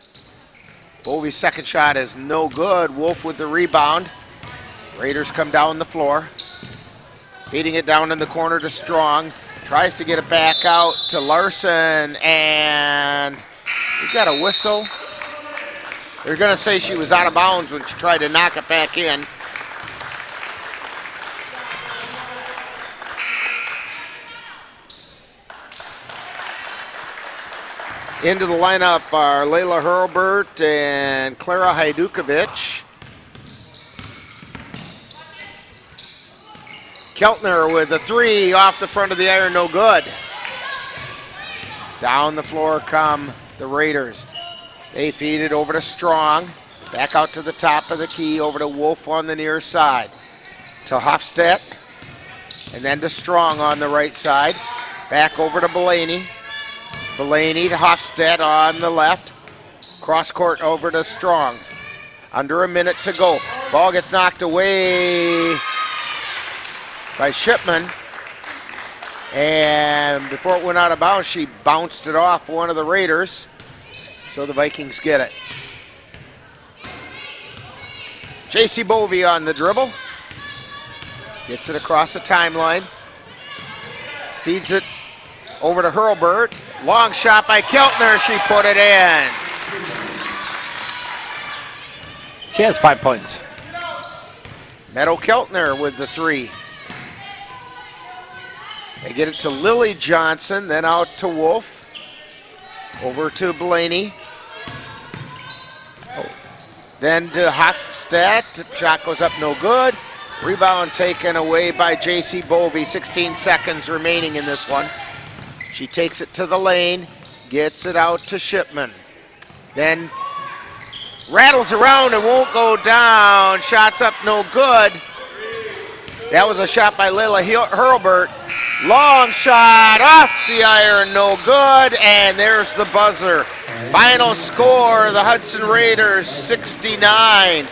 Bovey's second shot is no good. Wolf with the rebound. Raiders come down the floor. Feeding it down in the corner to Strong. Tries to get it back out to Larson, and we got a whistle. They're going to say she was out of bounds when she tried to knock it back in. Into the lineup are Layla Hurlbert and Clara Hajdukovic. Keltner with a 3 off the front of the iron, no good. Down the floor come the Raiders. They feed it over to Strong. Back out to the top of the key, over to Wolf on the near side. To Hofstadt, and then to Strong on the right side. Back over to Belaney. Belaney to Hofstadt on the left. Cross court over to Strong. Under a minute to go. Ball gets knocked away by Shipman. And before it went out of bounds, she bounced it off one of the Raiders. So the Vikings get it. J.C. Bovey on the dribble. Gets it across the timeline. Feeds it over to Hurlbert. Long shot by Keltner. She put it in. She has 5 points. Meadow Keltner with the 3. They get it to Lily Johnson, then out to Wolf. Over to Belaney. Then to Hofstadt. Shot goes up, no good. Rebound taken away by J.C. Bovey. 16 seconds remaining in this one. She takes it to the lane, gets it out to Shipman. Then rattles around and won't go down. Shots up, no good. That was a shot by Layla Hurlbert. Long shot off the iron, no good. And there's the buzzer. Final score, the Hudson Raiders 69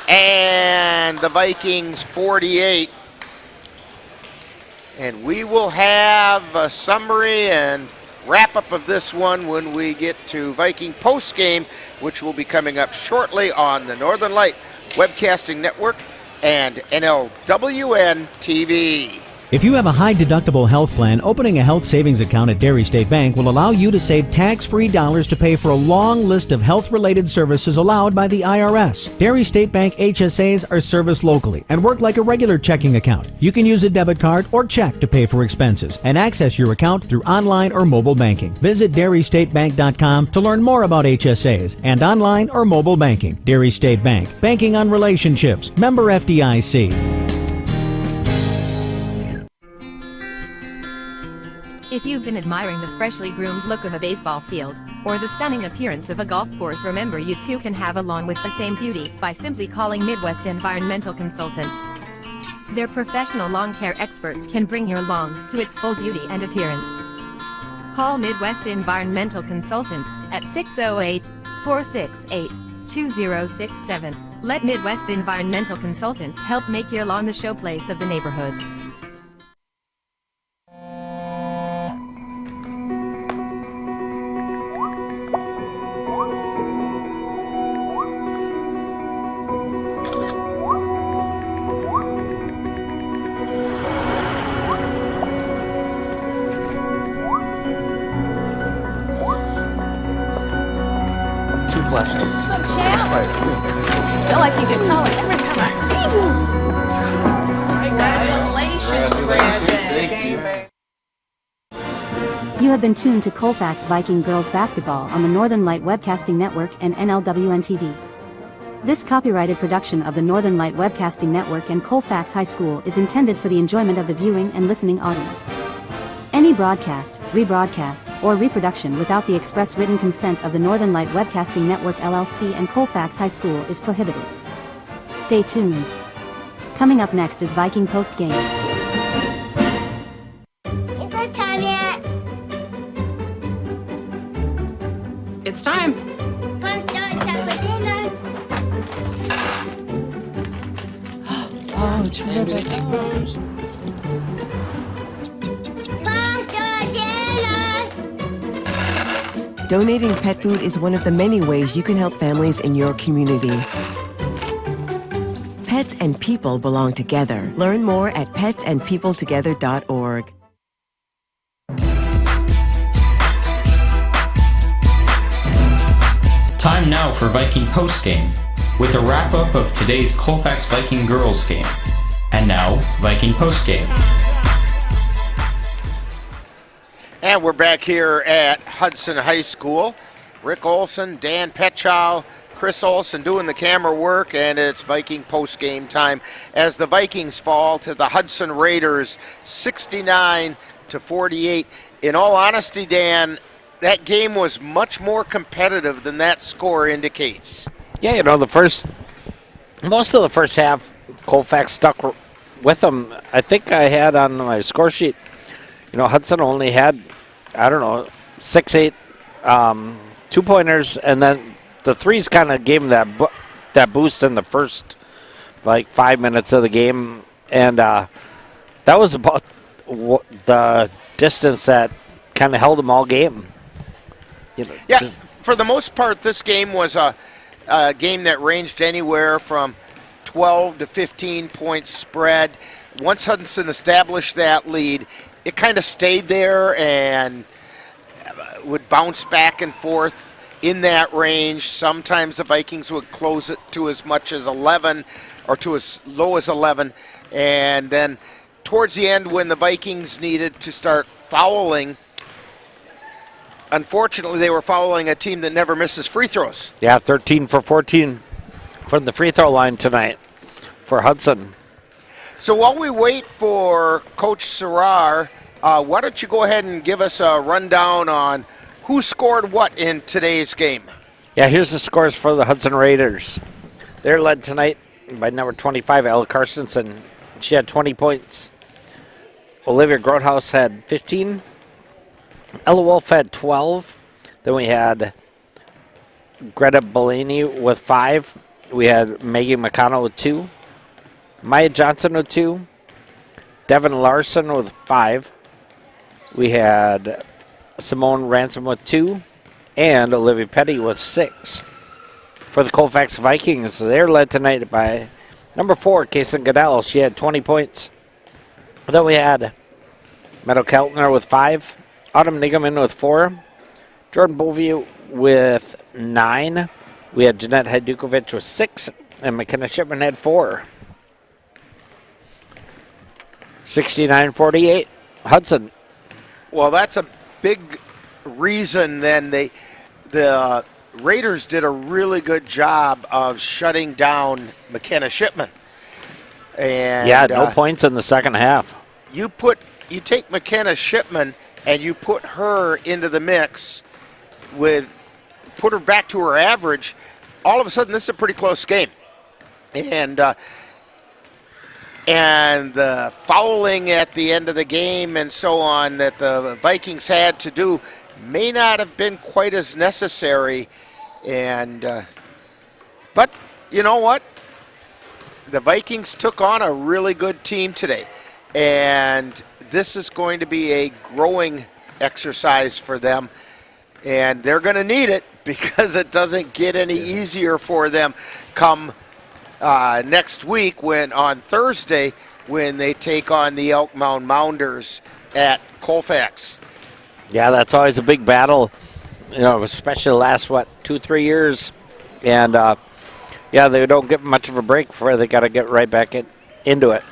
and the Vikings 48. And we will have a summary and wrap-up of this one when we get to Viking postgame, which will be coming up shortly on the Northern Light Webcasting Network and NLWN-TV. If you have a high-deductible health plan, opening a health savings account at Dairy State Bank will allow you to save tax-free dollars to pay for a long list of health-related services allowed by the IRS. Dairy State Bank HSAs are serviced locally and work like a regular checking account. You can use a debit card or check to pay for expenses and access your account through online or mobile banking. Visit DairyStateBank.com to learn more about HSAs and online or mobile banking. Dairy State Bank, banking on relationships. Member FDIC. If you've been admiring the freshly groomed look of a baseball field, or the stunning appearance of a golf course, remember you too can have a lawn with the same beauty by simply calling Midwest Environmental Consultants. Their professional lawn care experts can bring your lawn to its full beauty and appearance. Call Midwest Environmental Consultants at 608-468-2067. Let Midwest Environmental Consultants help make your lawn the showplace of the neighborhood. I feel like you get taller every time I see you. Congratulations, You have been tuned to Colfax Viking Girls Basketball on the Northern Light Webcasting Network and NLWN-TV. This copyrighted production of the Northern Light Webcasting Network and Colfax High School is intended for the enjoyment of the viewing and listening audience. Any broadcast, rebroadcast, or reproduction without the express written consent of the Northern Light Webcasting Network LLC and Colfax High School is prohibited. Stay tuned. Coming up next is Viking postgame. Is it time yet? It's time. Let's start time for dinner. Oh, terrific. Donating pet food is one of the many ways you can help families in your community. Pets and people belong together. Learn more at petsandpeopletogether.org. Time now for Viking postgame, with a wrap-up of today's Colfax Viking Girls game. And now, Viking postgame. And we're back here at Hudson High School. Rick Olson, Dan Petchow, Chris Olson doing the camera work, and it's Viking post-game time as the Vikings fall to the Hudson Raiders 69-48. In all honesty, Dan, that game was much more competitive than that score indicates. Yeah, you know, most of the first half, Colfax stuck with them. I think I had on my score sheet, you know, Hudson only had, 6, 8 two-pointers, and then the threes kind of gave them that boost in the first, 5 minutes of the game. And that was about the distance that kind of held them all game. You know, yeah, for the most part, this game was a game that ranged anywhere from 12 to 15 points spread. Once Hudson established that lead, it kind of stayed there and would bounce back and forth in that range. Sometimes the Vikings would close it to as much as 11 or to as low as 11. And then towards the end, when the Vikings needed to start fouling, unfortunately, they were fouling a team that never misses free throws. Yeah, 13 for 14 from the free throw line tonight for Hudson. So while we wait for Coach Serrar, why don't you go ahead and give us a rundown on who scored what in today's game? Yeah, here's the scores for the Hudson Raiders. They're led tonight by number 25, Ella Carstensen. She had 20 points. Olivia Grothaus had 15. Ella Wolf had 12. Then we had Greta Bellini with 5. We had Maggie McConnell with 2. Maya Johnson with 2. Devin Larson with 5. We had Simone Ransom with 2. And Olivia Petty with 6. For the Colfax Vikings, they're led tonight by number 4, Kason Goodell. She had 20 points. Then we had Meadow Keltner with 5. Autumn Nigaman with 4. Jordan Bovie with 9. We had Jeanette Hadukovic with 6. And McKenna Shipman had 4. 69-48. Hudson. Well, that's a big reason then the Raiders did a really good job of shutting down McKenna Shipman. And yeah, no points in the second half. You take McKenna Shipman and you put her into the mix put her back to her average, all of a sudden this is a pretty close game. And the fouling at the end of the game and so on that the Vikings had to do may not have been quite as necessary. But you know what? The Vikings took on a really good team today. And this is going to be a growing exercise for them. And they're going to need it because it doesn't get any easier for them come next week on Thursday when they take on the Elk Mound Mounders at Colfax. Yeah, that's always a big battle, especially the last, 2-3 years. And, they don't get much of a break before they got to get right back into it.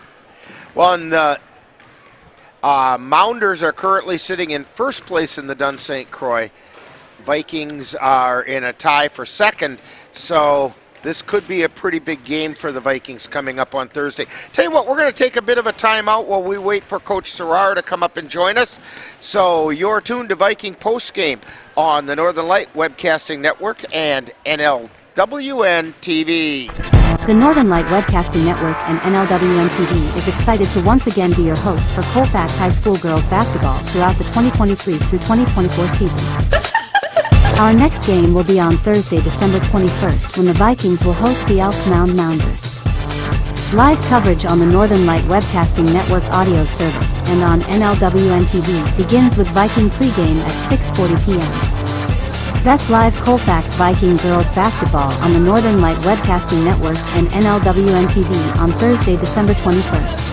Well, and the Mounders are currently sitting in first place in the Dun St. Croix. Vikings are in a tie for second, so this could be a pretty big game for the Vikings coming up on Thursday. Tell you what, we're going to take a bit of a timeout while we wait for Coach Serrar to come up and join us. So you're tuned to Viking Postgame on the Northern Light Webcasting Network and NLWN-TV. The Northern Light Webcasting Network and NLWN-TV is excited to once again be your host for Colfax High School Girls Basketball throughout the 2023 through 2024 season. Our next game will be on Thursday, December 21st, when the Vikings will host the Elk Mound Mounders. Live coverage on the Northern Light Webcasting Network audio service and on NLWN-TV begins with Viking pregame at 6:40 p.m. That's live Colfax Viking Girls Basketball on the Northern Light Webcasting Network and NLWN-TV on Thursday, December 21st.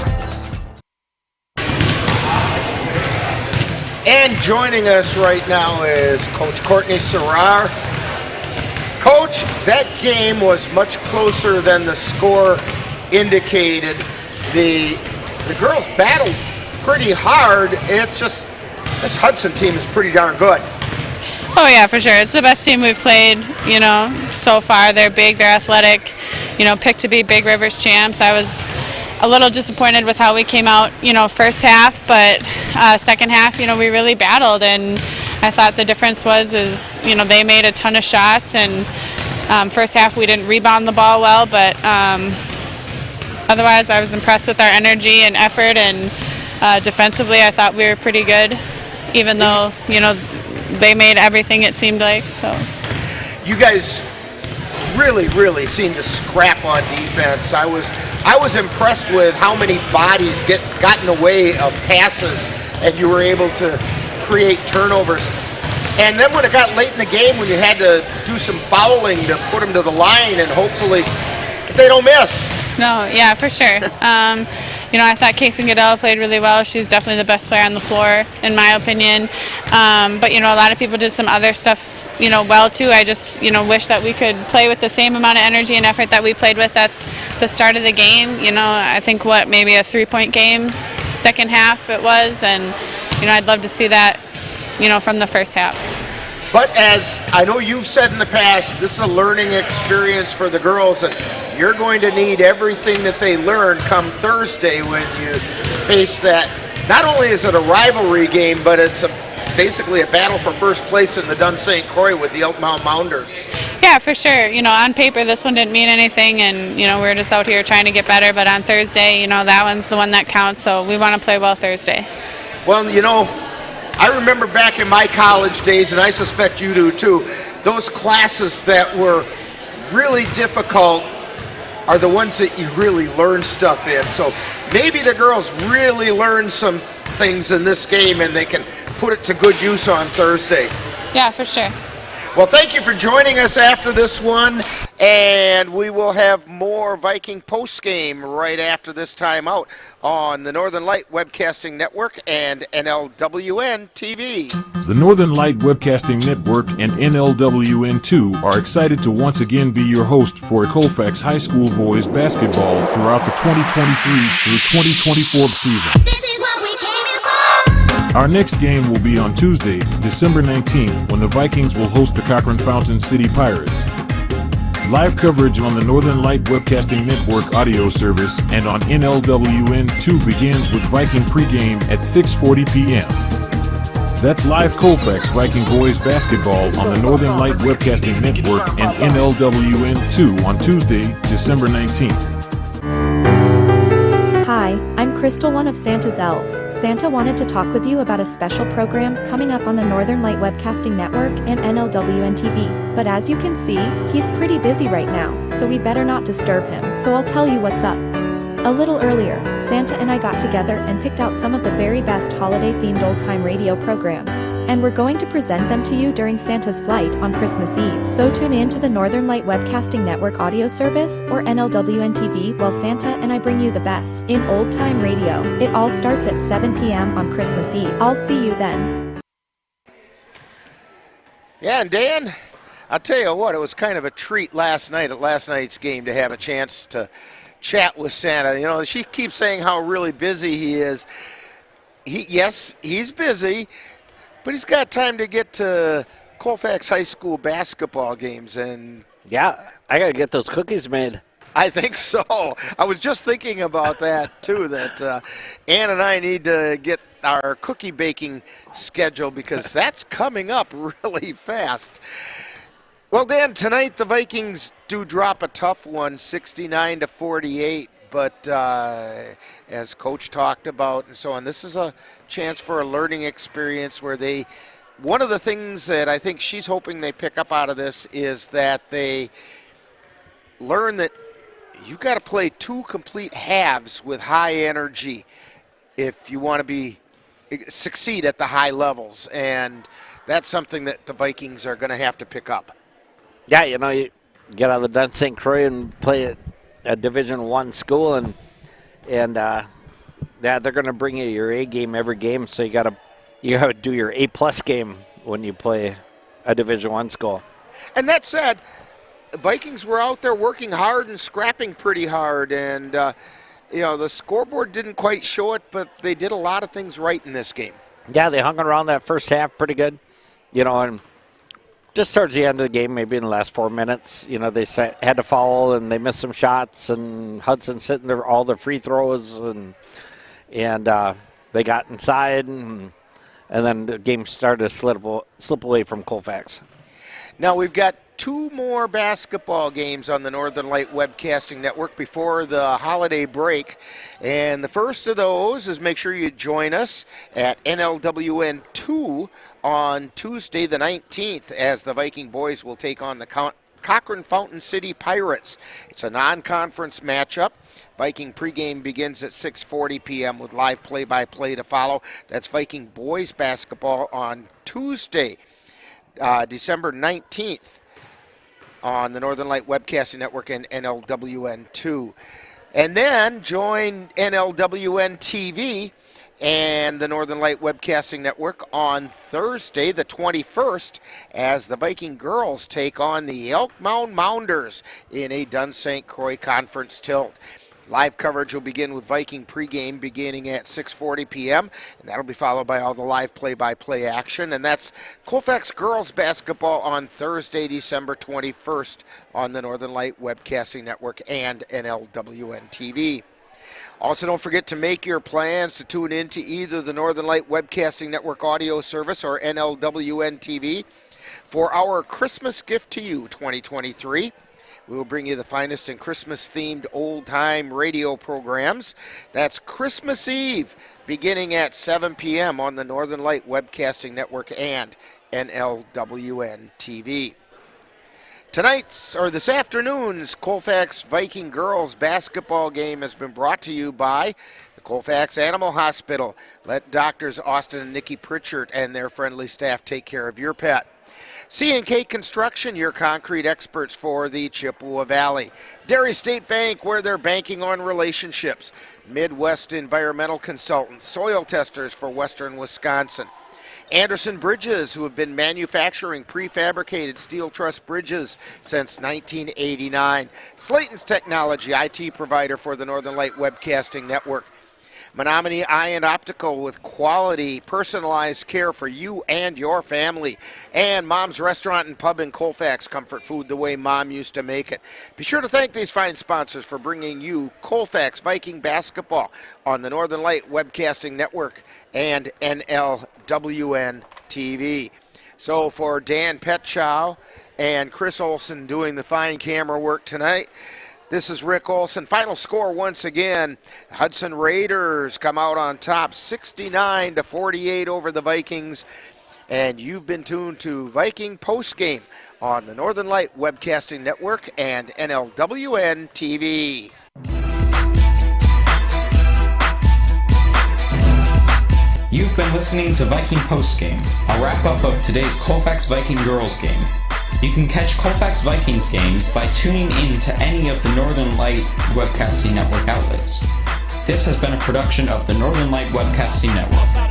And joining us right now is Coach Courtney Serrar. Coach, that game was much closer than the score indicated. The girls battled pretty hard. It's just this Hudson team is pretty darn good. Oh yeah, for sure. It's the best team we've played, so far. They're big, they're athletic, picked to be Big Rivers champs. I was a little disappointed with how we came out, first half, but second half, we really battled, and I thought the difference was they made a ton of shots, and first half we didn't rebound the ball well, but otherwise I was impressed with our energy and effort, and defensively I thought we were pretty good, even though, they made everything it seemed like. So you guys really seemed to scrap on defense. I was impressed with how many bodies got in the way of passes, and you were able to create turnovers. And then when it got late in the game, when you had to do some fouling to put them to the line, and hopefully they don't miss. No, yeah, for sure. I thought Casey Goodell played really well. She's definitely the best player on the floor, in my opinion. But, a lot of people did some other stuff, well, too. I just, wish that we could play with the same amount of energy and effort that we played with at the start of the game. I think, maybe a 3-point game, second half it was. And, I'd love to see that, from the first half. But as I know you've said in the past, this is a learning experience for the girls, and you're going to need everything that they learn come Thursday when you face that. Not only is it a rivalry game, but it's basically a battle for first place in the Dun St. Croix with the Elk Mound Mounders. Yeah, for sure. On paper this one didn't mean anything, and we're just out here trying to get better, but on Thursday, that one's the one that counts, so we want to play well Thursday. Well, I remember back in my college days, and I suspect you do too, those classes that were really difficult are the ones that you really learn stuff in. So maybe the girls really learned some things in this game, and they can put it to good use on Thursday. Yeah, for sure. Well, thank you for joining us after this one, and we will have more Viking postgame right after this timeout on the Northern Light Webcasting Network and NLWN-TV. The Northern Light Webcasting Network and NLWN-2 are excited to once again be your host for Colfax High School boys basketball throughout the 2023 through 2024 season. This is what we came in for. Our next game will be on Tuesday, December 19th, when the Vikings will host the Cochrane Fountain City Pirates. Live coverage on the Northern Light Webcasting Network audio service and on NLWN-2 begins with Viking pregame at 6:40 p.m. That's live Colfax Viking Boys Basketball on the Northern Light Webcasting Network and NLWN-2 on Tuesday, December 19th. Hi, I'm Crystal, one of Santa's elves. Santa wanted to talk with you about a special program coming up on the Northern Light Webcasting Network and NLWN-TV. But as you can see, he's pretty busy right now, so we better not disturb him. So I'll tell you what's up. A little earlier, Santa and I got together and picked out some of the very best holiday-themed old-time radio programs, and we're going to present them to you during Santa's flight on Christmas Eve. So tune in to the Northern Light Webcasting Network audio service, or NLWN-TV, while Santa and I bring you the best in old-time radio. It all starts at 7 p.m. on Christmas Eve. I'll see you then. Yeah, and Dan, I'll tell you what, it was kind of a treat last night at last night's game to have a chance to chat with Santa. You know, she keeps saying how really busy he is. Yes, he's busy, but he's got time to get to Colfax High School basketball games. And yeah, I got to get those cookies made. I think so. I was just thinking about that, too, that Ann and I need to get our cookie baking schedule because that's coming up really fast. Well, Dan, tonight the Vikings do drop a tough one, 69-48, but as Coach talked about and so on, this is a chance for a learning experience where one of the things that I think she's hoping they pick up out of this is that they learn that you got to play 2 complete halves with high energy if you want to succeed at the high levels, and that's something that the Vikings are going to have to pick up. Yeah, you know, you get out of the Dun St. Croix and play at a Division I school, and yeah, they're going to bring you your A game every game, so you got to do your A+ game when you play a Division I school. And that said, the Vikings were out there working hard and scrapping pretty hard, and you know, the scoreboard didn't quite show it, but they did a lot of things right in this game. Yeah, they hung around that first half pretty good, you know, and just towards the end of the game, maybe in the last 4 minutes, you know, they had to foul and they missed some shots, and Hudson sitting there all their free throws, and they got inside, and then the game started to slip away from Colfax. Now we've got 2 more basketball games on the Northern Light Webcasting Network before the holiday break. And the first of those is make sure you join us at NLWN-2 on Tuesday the 19th as the Viking boys will take on the Cochrane Fountain City Pirates. It's a non-conference matchup. Viking pregame begins at 6:40 p.m. with live play-by-play to follow. That's Viking boys basketball on Tuesday, December 19th. On the Northern Light Webcasting Network and NLWN-2. And then join NLWN-TV and the Northern Light Webcasting Network on Thursday, the 21st, as the Viking girls take on the Elk Mound Mounders in a Dun St. Croix Conference tilt. Live coverage will begin with Viking pregame beginning at 6:40 p.m., and that'll be followed by all the live play-by-play action. And that's Colfax Girls Basketball on Thursday, December 21st on the Northern Light Webcasting Network and NLWN-TV. Also, don't forget to make your plans to tune in to either the Northern Light Webcasting Network audio service or NLWN-TV for our Christmas Gift to You 2023. We will bring you the finest in Christmas-themed old-time radio programs. That's Christmas Eve, beginning at 7 p.m. on the Northern Light Webcasting Network and NLWN-TV. This afternoon's Colfax Viking Girls Basketball game has been brought to you by the Colfax Animal Hospital. Let Doctors Austin and Nikki Pritchard and their friendly staff take care of your pet. C&K Construction, your concrete experts for the Chippewa Valley. Dairy State Bank, where they're banking on relationships. Midwest Environmental Consultants, soil testers for Western Wisconsin. Anderson Bridges, who have been manufacturing prefabricated steel truss bridges since 1989. Slayton's Technology, IT provider for the Northern Light Webcasting Network. Menominee Eye and Optical with quality, personalized care for you and your family. And Mom's Restaurant and Pub in Colfax, comfort food the way Mom used to make it. Be sure to thank these fine sponsors for bringing you Colfax Viking Basketball on the Northern Light Webcasting Network and NLWN NLWN-TV. So for Dan Petchow and Chris Olson doing the fine camera work tonight, this is Rick Olson. Final score once again, Hudson Raiders come out on top 69-48 over the Vikings. And you've been tuned to Viking Postgame on the Northern Light Webcasting Network and NLWN-TV. You've been listening to Viking Postgame, a wrap-up of today's Colfax Viking Girls game. You can catch Colfax Vikings games by tuning in to any of the Northern Light Webcasting Network outlets. This has been a production of the Northern Light Webcasting Network.